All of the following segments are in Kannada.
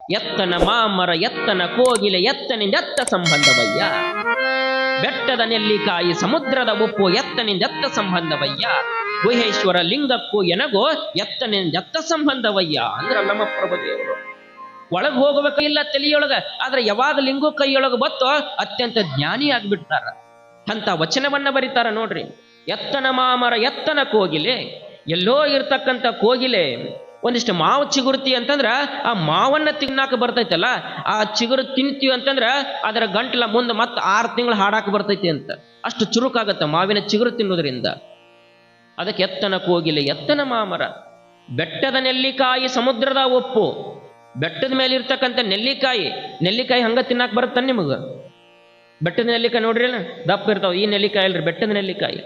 ಎತ್ತನ ಮಾಮರ ಎತ್ತನ ಕೋಗಿಲೆ ಎತ್ತನಿಂದೆತ್ತ ಸಂಬಂಧವಯ್ಯ. ಬೆಟ್ಟದ ನೆಲ್ಲಿಕಾಯಿ ಸಮುದ್ರದ ಉಪ್ಪು ಎತ್ತನಿಂದೆತ್ತ ಸಂಬಂಧವಯ್ಯ. ಗುಹೇಶ್ವರ ಲಿಂಗಕ್ಕೂ ಎನಗೋ ಎತ್ತನಿಂದೆತ್ತ ಸಂಬಂಧವಯ್ಯ ಅಂದ್ರಲ್ಲಮ್ಮ ಪ್ರಭುದೇವರು. ಒಳಗೆ ಹೋಗಬೇಕಿಲ್ಲ ತಲೆಯೊಳಗ, ಆದ್ರೆ ಯಾವಾಗ ಲಿಂಗು ಕೈಯೊಳಗೆ ಬತ್ತೋ ಅತ್ಯಂತ ಜ್ಞಾನಿ ಆಗ್ಬಿಡ್ತಾರ. ಅಂತ ವಚನವನ್ನ ಬರೀತಾರ ನೋಡ್ರಿ. ಎತ್ತನ ಮಾಮರ ಎತ್ತನ ಕೋಗಿಲೆ, ಎಲ್ಲೋ ಇರ್ತಕ್ಕಂಥ ಕೋಗಿಲೆ ಒಂದಿಷ್ಟು ಮಾವು ಚಿಗುರ್ತಿ ಅಂತಂದ್ರ ಆ ಮಾವನ್ನ ತಿನ್ನಾಕ ಬರ್ತೈತಲ್ಲ, ಆ ಚಿಗುರು ತಿಂತೀವಿ ಅಂತಂದ್ರ ಅದರ ಗಂಟಲ ಮುಂದೆ ಮತ್ತೆ 6 ತಿಂಗಳು ಹಾಡಾಕ ಬರ್ತೈತಿ ಅಂತ. ಅಷ್ಟು ಚುರುಕಾಗತ್ತ ಮಾವಿನ ಚಿಗುರು ತಿನ್ನೋದ್ರಿಂದ. ಅದಕ್ಕೆ ಎತ್ತನ ಕೋಗಿಲೆ ಎತ್ತನ ಮಾಮರ. ಬೆಟ್ಟದ ನೆಲ್ಲಿಕಾಯಿ ಸಮುದ್ರದ ಉಪ್ಪು. ಬೆಟ್ಟದ ಮೇಲೆ ಇರ್ತಕ್ಕಂಥ ನೆಲ್ಲಿಕಾಯಿ ಹಂಗ ತಿನ್ನಾಕ ಬರುತ್ತ ನಿಮಗ? ಬೆಟ್ಟದ ನೆಲ್ಲಿಕಾಯಿ ನೋಡ್ರಿ, ದಪ್ಪ ಇರ್ತಾವ. ಈ ನೆಲ್ಲಿಕಾಯಿ ಅಲ್ರಿ, ಬೆಟ್ಟದ ನೆಲ್ಲಿಕಾಯಿ.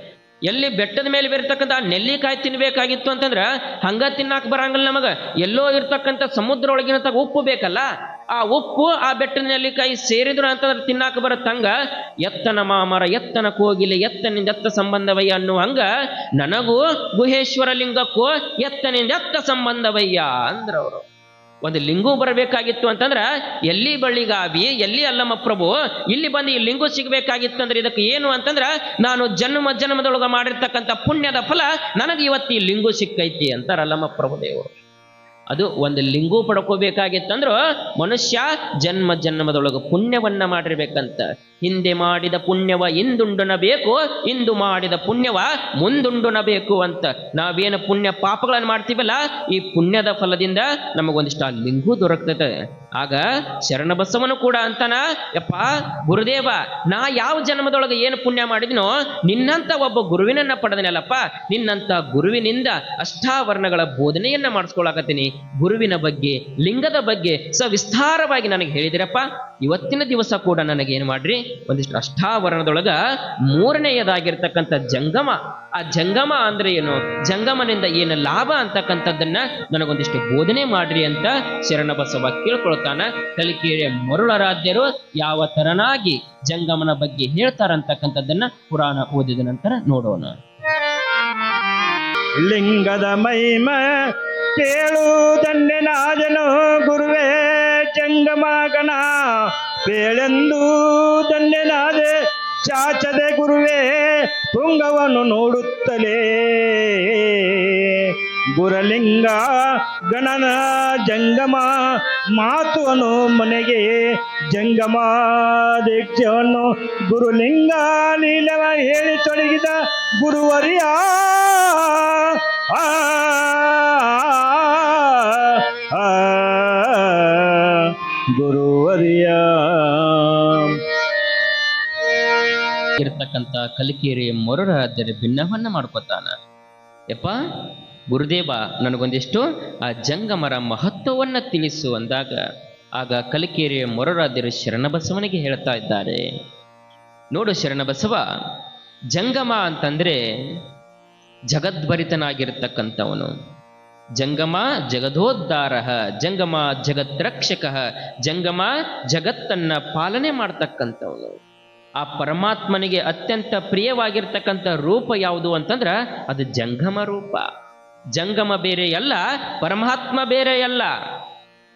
ಎಲ್ಲಿ ಬೆಟ್ಟದ ಮೇಲೆ ಬೇರ್ತಕ್ಕಂಥ ನೆಲ್ಲಿಕಾಯಿ ತಿನ್ಬೇಕಾಗಿತ್ತು ಅಂತಂದ್ರ ಹಂಗ ತಿನ್ನಾಕ ಬರಂಗಿಲ್ಲ ನಮಗ. ಎಲ್ಲೋ ಇರ್ತಕ್ಕಂಥ ಸಮುದ್ರ ಒಳಗಿನ ಉಪ್ಪು ಬೇಕಲ್ಲ, ಆ ಉಪ್ಪು ಆ ಬೆಟ್ಟದ ನೆಲ್ಲಿಕಾಯಿ ಸೇರಿದ್ರು ಅಂತಂದ್ರೆ ತಿನ್ನಾಕ ಬರತ್ತಂಗ. ಎತ್ತನ ಮಾಮರ ಎತ್ತನ ಕೋಗಿಲೆ ಎತ್ತನಿಂದೆತ್ತ ಸಂಬಂಧವಯ್ಯ ಅನ್ನುವ ಹಂಗ ನನಗೂ ಗುಹೇಶ್ವರ ಲಿಂಗಕ್ಕೂ ಎತ್ತನಿಂದೆತ್ತ ಸಂಬಂಧವಯ್ಯ ಅಂದ್ರವರು. ಒಂದು ಲಿಂಗು ಬರಬೇಕಾಗಿತ್ತು ಅಂತಂದ್ರ ಎಲ್ಲಿ ಬಳ್ಳಿಗಾವಿ ಎಲ್ಲಿ ಅಲ್ಲಮ್ಮ ಪ್ರಭು, ಇಲ್ಲಿ ಬಂದು ಈ ಲಿಂಗು ಸಿಗಬೇಕಾಗಿತ್ತು ಅಂದ್ರೆ ಇದಕ್ಕೆ ಏನು ಅಂತಂದ್ರ ನಾನು ಜನ್ಮದೊಳಗ ಮಾಡಿರ್ತಕ್ಕಂಥ ಪುಣ್ಯದ ಫಲ ನನಗೆ ಇವತ್ತು ಈ ಲಿಂಗು ಸಿಕ್ಕೈತಿ ಅಂತಾರಲ್ಲಮ್ಮ ಪ್ರಭುದೇವರು. ಅದು ಒಂದು ಲಿಂಗು ಪಡ್ಕೋಬೇಕಾಗಿತ್ತಂದ್ರು ಮನುಷ್ಯ ಜನ್ಮದೊಳಗ ಪುಣ್ಯವನ್ನ ಮಾಡಿರ್ಬೇಕಂತ. ಹಿಂದೆ ಮಾಡಿದ ಪುಣ್ಯವ ಇಂದುಂಡುನಬೇಕು, ಇಂದು ಮಾಡಿದ ಪುಣ್ಯವ ಮುಂದುಂಡುನಬೇಕು ಅಂತ. ನಾವೇನು ಪುಣ್ಯ ಪಾಪಗಳನ್ನು ಮಾಡ್ತೀವಲ್ಲ, ಈ ಪುಣ್ಯದ ಫಲದಿಂದ ನಮಗೊಂದಿಷ್ಟ ಲಿಂಗು ದೊರಕ್ತೈತೆ. ಆಗ ಶರಣಬಸವನು ಕೂಡ ಅಂತಾನ, ಯಪ್ಪ ಗುರುದೇವ, ನಾ ಯಾವ ಜನ್ಮದೊಳಗೆ ಏನು ಪುಣ್ಯ ಮಾಡಿದಿನೋ ನಿನ್ನಂತ ಒಬ್ಬ ಗುರುವಿನನ್ನ ಪಡೆದನಲ್ಲಪ್ಪ, ನಿನ್ನಂತ ಗುರುವಿನಿಂದ ಅಷ್ಟಾವರ್ಣಗಳ ಬೋಧನೆಯನ್ನ ಮಾಡಿಸ್ಕೊಳಕತ್ತೀನಿ. ಗುರುವಿನ ಬಗ್ಗೆ ಲಿಂಗದ ಬಗ್ಗೆ ಸವಿಸ್ತಾರವಾಗಿ ನನಗೆ ಹೇಳಿದಿರಪ್ಪ. ಇವತ್ತಿನ ದಿವಸ ಕೂಡ ನನಗೇನು ಮಾಡ್ರಿ, ಒಂದಿಷ್ಟು ಅಷ್ಟಾವರಣದೊಳಗ 3ನೇಯದಾಗಿರ್ತಕ್ಕಂಥ ಜಂಗಮ. ಆ ಜಂಗಮ ಅಂದ್ರೆ ಏನು, ಜಂಗಮನಿಂದ ಏನು ಲಾಭ ಅಂತಕ್ಕಂಥದ್ದನ್ನ ನನಗೊಂದಿಷ್ಟು ಬೋಧನೆ ಮಾಡ್ರಿ ಅಂತ ಶರಣಬಸವ ಕೇಳ್ಕೊಳ್ತಾನ. ಕಲಿಕೆಯ ಮರುಳರಾಧ್ಯರು ಯಾವ ತರನಾಗಿ ಜಂಗಮನ ಬಗ್ಗೆ ಹೇಳ್ತಾರಂತಕ್ಕಂಥದ್ದನ್ನ ಪುರಾಣ ಓದಿದ ನಂತರ ನೋಡೋಣ. ಲಿಂಗದ ಮಹಿಮ ಕೇಳುವುದನ್ನೇ ನಾಜನು ಗುರುವೇ ಜಂಗಮಗಣ ಬೇಳೆಂದು ದಂಡೆನಾದೆ ಚಾಚದೆ ಗುರುವೇ ಪುಂಗವನ್ನು ನೋಡುತ್ತಲೇ. ಗುರಲಿಂಗ ಗಣನ ಜಂಗಮ ಮಾತುವನು ಮನೆಗೆ ಜಂಗಮ ದೀಕ್ಷವನ್ನು ಗುರುಲಿಂಗ ಲೀಲವ ಹೇಳಿ ತೊಡಗಿದ ಗುರುವರಿಯ ಗುರುವರಿಯ ಇರ್ತಕ್ಕಂಥ ಕಲಿಕೇರಿ ಮೊರರಾಜರ ಭಿನ್ನವನ್ನ ಮಾಡ್ಕೊತಾನ. ಯಪ್ಪ ಗುರುದೇವ, ನನಗೊಂದಿಷ್ಟು ಆ ಜಂಗಮರ ಮಹತ್ವವನ್ನ ತಿಳಿಸು ಅಂದಾಗ ಆಗ ಕಲಿಕೇರಿಯ ಮೊರರಾಜರು ಶರಣಬಸವನಿಗೆ ಹೇಳ್ತಾ ಇದ್ದಾರೆ. ನೋಡು ಶರಣಬಸವ, ಜಂಗಮ ಅಂತಂದ್ರೆ ಜಗದ್ಭರಿತನಾಗಿರ್ತಕ್ಕಂಥವನು. ಜಂಗಮ ಜಗದೋದ್ಧಾರ, ಜಂಗಮ ಜಗದ್ರಕ್ಷಕ, ಜಂಗಮ ಜಗತ್ತನ್ನ ಪಾಲನೆ ಮಾಡ್ತಕ್ಕಂಥವನು. ಆ ಪರಮಾತ್ಮನಿಗೆ ಅತ್ಯಂತ ಪ್ರಿಯವಾಗಿರ್ತಕ್ಕಂಥ ರೂಪ ಯಾವುದು ಅಂತಂದ್ರ ಅದು ಜಂಗಮ ರೂಪ. ಜಂಗಮ ಬೇರೆ ಅಲ್ಲ, ಪರಮಾತ್ಮ ಬೇರೆ ಅಲ್ಲ.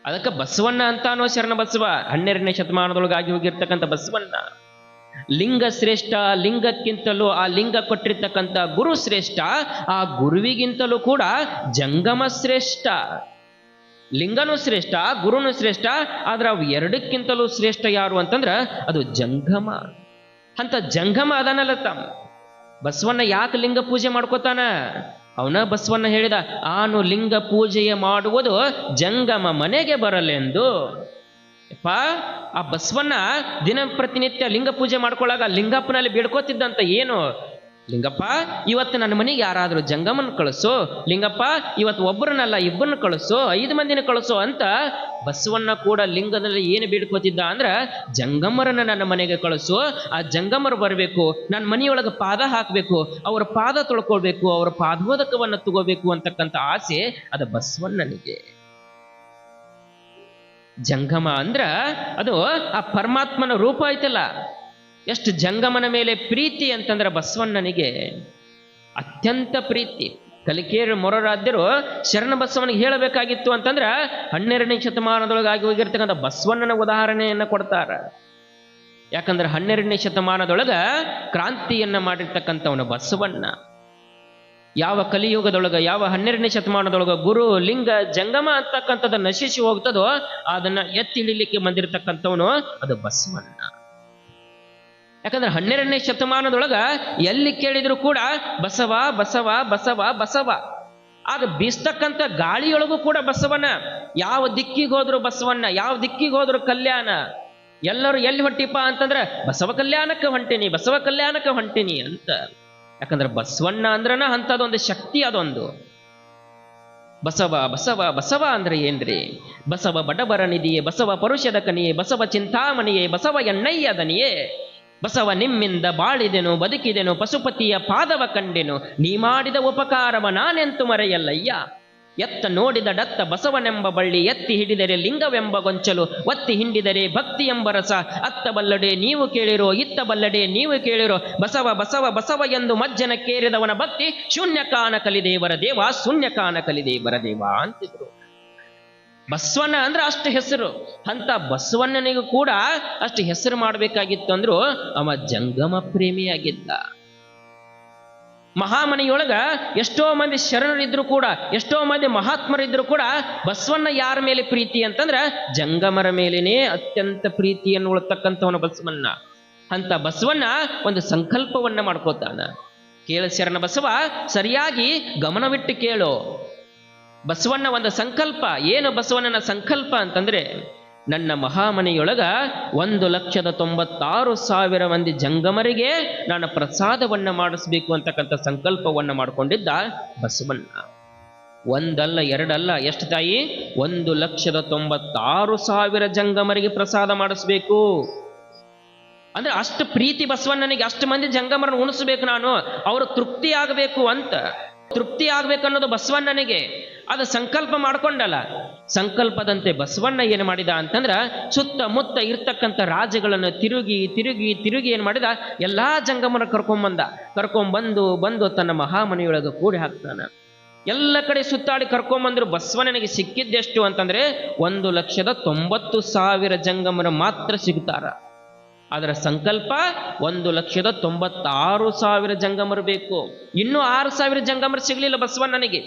ಅದಕ್ಕೆ ಬಸವಣ್ಣ ಅಂತಾನೋ ಶರಣಬಸವ 12ನೇ ಶತಮಾನದೊಳಗಾಗಿ ಹೋಗಿರ್ತಕ್ಕಂಥ ಬಸವಣ್ಣ. ಲಿಂಗ ಶ್ರೇಷ್ಠ, ಲಿಂಗಕ್ಕಿಂತಲೂ ಆ ಲಿಂಗ ಕೊಟ್ಟಿರ್ತಕ್ಕಂಥ ಗುರು ಶ್ರೇಷ್ಠ, ಆ ಗುರುವಿಗಿಂತಲೂ ಕೂಡ ಜಂಗಮ ಶ್ರೇಷ್ಠ. ಲಿಂಗನೂ ಶ್ರೇಷ್ಠ, ಗುರುನು ಶ್ರೇಷ್ಠ, ಆದ್ರೆ ಅವು ಎರಡಕ್ಕಿಂತಲೂ ಶ್ರೇಷ್ಠ ಯಾರು ಅಂತಂದ್ರ ಅದು ಜಂಗಮ. ಅಂತ ಜಂಗಮ ಅದನ್ನಲ್ಲ ತಮ್ಮ ಬಸವಣ್ಣ ಯಾಕೆ ಲಿಂಗ ಪೂಜೆ ಮಾಡ್ಕೋತಾನ? ಅವನ ಬಸವಣ್ಣ ಹೇಳಿದ, ಆನು ಲಿಂಗ ಪೂಜೆಯ ಮಾಡುವುದು ಜಂಗಮ ಮನೆಗೆ ಬರಲೆಂದು. ಆ ಬಸವಣ್ಣ ದಿನ ಪ್ರತಿನಿತ್ಯ ಲಿಂಗ ಪೂಜೆ ಮಾಡ್ಕೊಳ್ಳಾಗ ಲಿಂಗಪ್ಪನಲ್ಲಿ ಬೇಡ್ಕೋತಿದ್ದಂತ ಏನು, ಲಿಂಗಪ್ಪ ಇವತ್ತು ನನ್ನ ಮನೆಗೆ ಯಾರಾದರೂ ಜಂಗಮನ್ ಕಳಿಸು, ಲಿಂಗಪ್ಪ ಇವತ್ತು ಒಬ್ಬರನ್ನಲ್ಲ ಇಬ್ಬರನ್ನ ಕಳಿಸು, 5 ಮಂದಿನ ಕಳಿಸು ಅಂತ ಬಸವಣ್ಣ ಕೂಡ ಲಿಂಗದಲ್ಲಿ ಏನು ಬೇಡ್ಕೋತಿದ್ದ ಅಂದ್ರ ಜಂಗಮರನ್ನ ನನ್ನ ಮನೆಗೆ ಕಳಿಸು, ಆ ಜಂಗಮರು ಬರಬೇಕು, ನನ್ನ ಮನೆಯೊಳಗೆ ಪಾದ ಹಾಕಬೇಕು, ಅವರ ಪಾದ ತೊಳ್ಕೊಳ್ಬೇಕು, ಅವರ ಪಾದೋದಕವನ್ನು ತಗೋಬೇಕು ಅಂತಕ್ಕಂಥ ಆಸೆ ಅದು ಬಸವಣ್ಣನಿಗೆ. ಜಂಗಮ ಅಂದ್ರ ಅದು ಆ ಪರಮಾತ್ಮನ ರೂಪ ಐತಲ್ಲ. ಎಷ್ಟು ಜಂಗಮನ ಮೇಲೆ ಪ್ರೀತಿ ಅಂತಂದ್ರೆ ಬಸವಣ್ಣನಿಗೆ ಅತ್ಯಂತ ಪ್ರೀತಿ. ಕಲಿಕೇರಿ ಮೊರರಾಧ್ಯರು ಶರಣ ಬಸವನಿಗೆ ಹೇಳಬೇಕಾಗಿತ್ತು ಅಂತಂದ್ರೆ 12ನೇ ಶತಮಾನದೊಳಗಾಗಿ ಹೋಗಿರ್ತಕ್ಕಂಥ ಬಸವಣ್ಣನ ಉದಾಹರಣೆಯನ್ನ ಕೊಡ್ತಾರ. ಯಾಕಂದ್ರೆ 12ನೇ ಶತಮಾನದೊಳಗ ಕ್ರಾಂತಿಯನ್ನ ಮಾಡಿರ್ತಕ್ಕಂಥವನು ಬಸವಣ್ಣ. ಯಾವ ಕಲಿಯುಗದೊಳಗ, ಯಾವ 12ನೇ ಶತಮಾನದೊಳಗ ಗುರು ಲಿಂಗ ಜಂಗಮ ಅಂತಕ್ಕಂಥದ್ದು ನಶಿಸಿ ಹೋಗ್ತದೋ ಅದನ್ನ ಎತ್ತಿ ಹಿಡಿಲಿಕ್ಕೆ ಬಂದಿರತಕ್ಕಂಥವನು ಅದು ಬಸವಣ್ಣ. ಯಾಕಂದ್ರೆ 12ನೇ ಶತಮಾನದೊಳಗ ಎಲ್ಲಿ ಕೇಳಿದ್ರು ಕೂಡ ಬಸವ ಬಸವ ಬಸವ ಬಸವ. ಆಗ ಬೀಸ್ತಕ್ಕಂಥ ಗಾಳಿಯೊಳಗೂ ಕೂಡ ಬಸವಣ್ಣ. ಯಾವ ದಿಕ್ಕಿಗೆ ಹೋದ್ರು ಬಸವಣ್ಣ, ಯಾವ ದಿಕ್ಕಿಗೆ ಹೋದ್ರು ಕಲ್ಯಾಣ. ಎಲ್ಲರೂ ಎಲ್ಲಿ ಹೊಂಟಿಪ್ಪ ಅಂತಂದ್ರೆ ಬಸವ ಕಲ್ಯಾಣಕ್ಕೆ ಹೊಂಟಿನಿ, ಬಸವ ಕಲ್ಯಾಣಕ್ಕೆ ಹೊಂಟಿನಿ ಅಂತ. ಯಾಕಂದ್ರೆ ಬಸವಣ್ಣ ಅಂದ್ರನ ಅಂಥದ್ದೊಂದು ಶಕ್ತಿ. ಅದೊಂದು ಬಸವ ಬಸವ ಬಸವ ಅಂದ್ರೆ ಏನ್ರಿ? ಬಸವ ಬಡಬರ ನಿಧಿಯೇ, ಬಸವ ಪರುಷದ ಕನಿಯೇ, ಬಸವ ಚಿಂತಾಮಣಿಯೇ, ಬಸವ ಎಣ್ಣಯ್ಯ ದನಿಯೇ, ಬಸವ ನಿಮ್ಮಿಂದ ಬಾಳಿದೆನು ಬದುಕಿದೆನು, ಪಶುಪತಿಯ ಪಾದವ ಕಂಡೆನು, ನೀ ಮಾಡಿದ ಉಪಕಾರವ ನಾನೆಂತು ಮರೆಯಲ್ಲಯ್ಯ. ಎತ್ತ ನೋಡಿದ ಡತ್ತ ಬಸವನೆಂಬ ಬಳ್ಳಿ, ಎತ್ತಿ ಹಿಡಿದರೆ ಲಿಂಗವೆಂಬ ಗೊಂಚಲು, ಒತ್ತಿ ಹಿಂಡಿದರೆ ಭಕ್ತಿ ಎಂಬ ರಸ. ಅತ್ತ ಬಲ್ಲಡೆ ನೀವು ಕೇಳಿರೋ, ಇತ್ತ ಬಲ್ಲಡೆ ನೀವು ಕೇಳಿರೋ, ಬಸವ ಬಸವ ಬಸವ ಎಂದು ಮಜ್ಜನ ಕೇರಿದವನ ಭಕ್ತಿ, ಶೂನ್ಯಕಾನ ಕಲಿದೇವರ ದೇವ, ಶೂನ್ಯಕಾನ ಕಲಿದೇವರ ದೇವ ಅಂತಿದ್ರು. ಬಸವಣ್ಣ ಅಂದ್ರೆ ಅಷ್ಟು ಹೆಸರು. ಅಂತ ಬಸವಣ್ಣನಿಗೂ ಕೂಡ ಅಷ್ಟು ಹೆಸರು ಮಾಡಬೇಕಾಗಿತ್ತು ಅಂದ್ರು ಅವ ಜಂಗಮ ಪ್ರೇಮಿಯಾಗಿದ್ದ. ಮಹಾಮನೆಯೊಳಗ ಎಷ್ಟೋ ಮಂದಿ ಶರಣರಿದ್ರು ಕೂಡ, ಎಷ್ಟೋ ಮಂದಿ ಮಹಾತ್ಮರಿದ್ರು ಕೂಡ ಬಸವಣ್ಣ ಯಾರ ಮೇಲೆ ಪ್ರೀತಿ ಅಂತಂದ್ರೆ ಜಂಗಮರ ಮೇಲೇನೆ ಅತ್ಯಂತ ಪ್ರೀತಿಯನ್ನು ಉಳ್ತಕ್ಕಂಥವನು ಬಸವಣ್ಣ. ಅಂತ ಬಸವಣ್ಣ ಒಂದು ಸಂಕಲ್ಪವನ್ನ ಮಾಡ್ಕೋತಾನ. ಕೇಳು ಶರಣ ಬಸವ, ಸರಿಯಾಗಿ ಗಮನವಿಟ್ಟು ಕೇಳು. ಬಸವಣ್ಣ ಒಂದು ಸಂಕಲ್ಪ. ಏನು ಬಸವಣ್ಣನ ಸಂಕಲ್ಪ ಅಂತಂದ್ರೆ, ನನ್ನ ಮಹಾಮನೆಯೊಳಗ 1,96,000 ಮಂದಿ ಜಂಗಮರಿಗೆ ನಾನು ಪ್ರಸಾದವನ್ನ ಮಾಡಿಸ್ಬೇಕು ಅಂತಕ್ಕಂಥ ಸಂಕಲ್ಪವನ್ನ ಮಾಡಿಕೊಂಡಿದ್ದ ಬಸವಣ್ಣ. ಒಂದಲ್ಲ ಎರಡಲ್ಲ, ಎಷ್ಟು ತಾಯಿ? 1,96,000 ಜಂಗಮರಿಗೆ ಪ್ರಸಾದ ಮಾಡಿಸ್ಬೇಕು ಅಂದ್ರೆ ಅಷ್ಟು ಪ್ರೀತಿ ಬಸವಣ್ಣನಿಗೆ. ಅಷ್ಟು ಮಂದಿ ಜಂಗಮರನ್ನು ಉಣಿಸ್ಬೇಕು ನಾನು, ಅವರು ತೃಪ್ತಿ ಆಗಬೇಕು ಅಂತ. ತೃಪ್ತಿ ಆಗ್ಬೇಕನ್ನೋದು ಬಸವಣ್ಣನಿಗೆ. ಅದು ಸಂಕಲ್ಪ ಮಾಡ್ಕೊಂಡಲ್ಲ. ಸಂಕಲ್ಪದಂತೆ ಬಸವಣ್ಣ ಏನು ಮಾಡಿದ ಅಂತಂದ್ರ, ಸುತ್ತಮುತ್ತ ಇರ್ತಕ್ಕಂಥ ರಾಜ್ಯಗಳನ್ನು ತಿರುಗಿ ತಿರುಗಿ ತಿರುಗಿ ಏನು ಮಾಡಿದ, ಎಲ್ಲಾ ಜಂಗಮರ ಕರ್ಕೊಂಡ್ಬಂದು ತನ್ನ ಮಹಾಮನೆಯೊಳಗೆ ಕೂಡಿ ಹಾಕ್ತಾನ. ಎಲ್ಲ ಕಡೆ ಸುತ್ತಾಡಿ ಕರ್ಕೊಂಡ್ಬಂದ್ರು. ಬಸವಣ್ಣನಿಗೆ ಸಿಕ್ಕಿದ್ದೆಷ್ಟು ಅಂತಂದ್ರೆ 1,90,000 ಜಂಗಮರು ಮಾತ್ರ ಸಿಗ್ತಾರ. ಅದರ ಸಂಕಲ್ಪ 1,96,000 ಜಂಗಮರು ಬೇಕು. ಇನ್ನೂ 6,000 ಜಂಗಮರು ಸಿಗ್ಲಿಲ್ಲ ಬಸವಣ್ಣನಿಗೆ.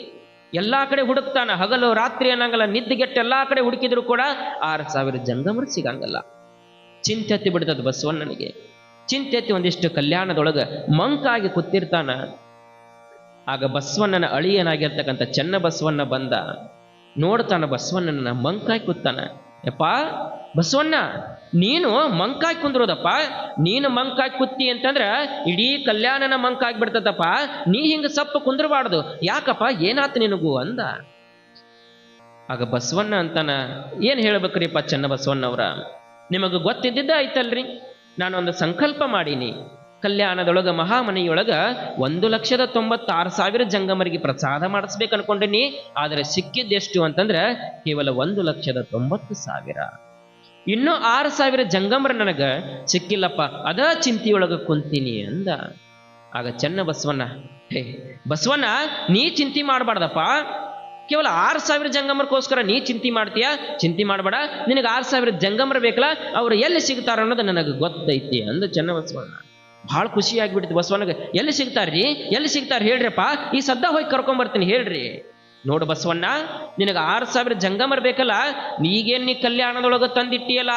ಎಲ್ಲಾ ಕಡೆ ಹುಡುಕ್ತಾನ, ಹಗಲು ರಾತ್ರಿ ಅನ್ನಂಗಲ್ಲ, ನಿದ್ದೆಗೆಟ್ಟು ಎಲ್ಲಾ ಕಡೆ ಹುಡುಕಿದ್ರು ಕೂಡ 6,000 ಜಂಗಮರು ಸಿಗಂಗಲ್ಲ. ಚಿಂತೆ ಹತ್ತಿ ಬಿಡ್ತದ ಬಸವಣ್ಣನಿಗೆ. ಚಿಂತೆ ಹತ್ತಿ ಒಂದಿಷ್ಟು ಕಲ್ಯಾಣದೊಳಗ ಮಂಕಾಗಿ ಕೂತಿರ್ತಾನ. ಆಗ ಬಸವಣ್ಣನ ಅಳಿಯನಾಗಿರ್ತಕ್ಕಂಥ ಚೆನ್ನ ಬಸವಣ್ಣ ಬಂದ. ನೋಡ್ತಾನ ಬಸವಣ್ಣನ ಮಂಕಾಗಿ ಕೂತಾನ. ಯಪ್ಪ ಬಸವಣ್ಣ, ನೀನು ಮಂಕಾಗಿ ಕುಂದ್ರೋದಪ್ಪ. ನೀನು ಮಂಕಾಗಿ ಕುತ್ತಿ ಅಂತಂದ್ರ ಇಡೀ ಕಲ್ಯಾಣನ ಮಂಕಾಗಿ ಬಿಡ್ತದಪ್ಪ. ನೀ ಹಿಂಗ ಸಪ್ಪ ಕುಂದ್ರಬಾರ್ದು. ಯಾಕಪ್ಪ, ಏನಾತ ನಿನಗೂ ಅಂದ. ಆಗ ಬಸವಣ್ಣ ಅಂತಾನ, ಏನ್ ಹೇಳ್ಬೇಕ್ರಿಪ್ಪ ಚೆನ್ನ ಬಸವಣ್ಣವ್ರ, ನಿಮಗ ಗೊತ್ತಿದ್ದಿದ್ದ ಆಯ್ತಲ್ರಿ, ನಾನೊಂದು ಸಂಕಲ್ಪ ಮಾಡೀನಿ. ಕಲ್ಯಾಣದೊಳಗ ಮಹಾಮನೆಯೊಳಗ 1,96,000 ಜಂಗಮರಿಗೆ ಪ್ರಸಾದ ಮಾಡಿಸ್ಬೇಕು ಅನ್ಕೊಂಡಿನಿ. ಆದರೆ ಸಿಕ್ಕಿದ್ದೆಷ್ಟು ಅಂತಂದ್ರೆ ಕೇವಲ 1,90,000. ಇನ್ನೂ 6,000 ಜಂಗಮರ ನನಗ ಸಿಕ್ಕಿಲ್ಲಪ್ಪ, ಅದ ಚಿಂತೆಯೊಳಗ ಕುಂತೀನಿ ಅಂದ. ಆಗ ಚೆನ್ನ ಬಸವಣ್ಣ, ಹೇ ಬಸವಣ್ಣ, ನೀ ಚಿಂತೆ ಮಾಡಬಾರ್ದಪ್ಪ. ಕೇವಲ 6,000 ಜಂಗಮರ್ಕೋಸ್ಕರ ನೀ ಚಿಂತೆ ಮಾಡ್ತೀಯ? ಚಿಂತೆ ಮಾಡಬೇಡ. ನಿನಗೆ 6,000 ಜಂಗಮರ ಬೇಕಲ್ಲ, ಅವ್ರು ಎಲ್ಲಿ ಸಿಗ್ತಾರ ಅನ್ನೋದು ನನಗೆ ಗೊತ್ತೈತಿ ಅಂದ ಚೆನ್ನ ಬಸವಣ್ಣ. ಭಾಳ ಖುಷಿಯಾಗಿಬಿಡ್ತು ಬಸವಣ್ಣಗೆ. ಎಲ್ಲಿ ಸಿಗ್ತಾರ್ರಿ, ಎಲ್ಲಿ ಸಿಗ್ತಾರ ಹೇಳ್ರಿಪ್ಪ, ಈ ಸದ್ದ ಹೋಗಿ ಕರ್ಕೊಂಬರ್ತೀನಿ ಹೇಳ್ರಿ. ನೋಡು ಬಸವಣ್ಣ, ನಿನಗೆ 6,000 ಜಂಗಮರ್ ಬೇಕಲ್ಲ, ಈಗೇನ್ ನೀ ಕಲ್ಯಾಣದೊಳಗೆ ತಂದಿಟ್ಟಿಯಲ್ಲ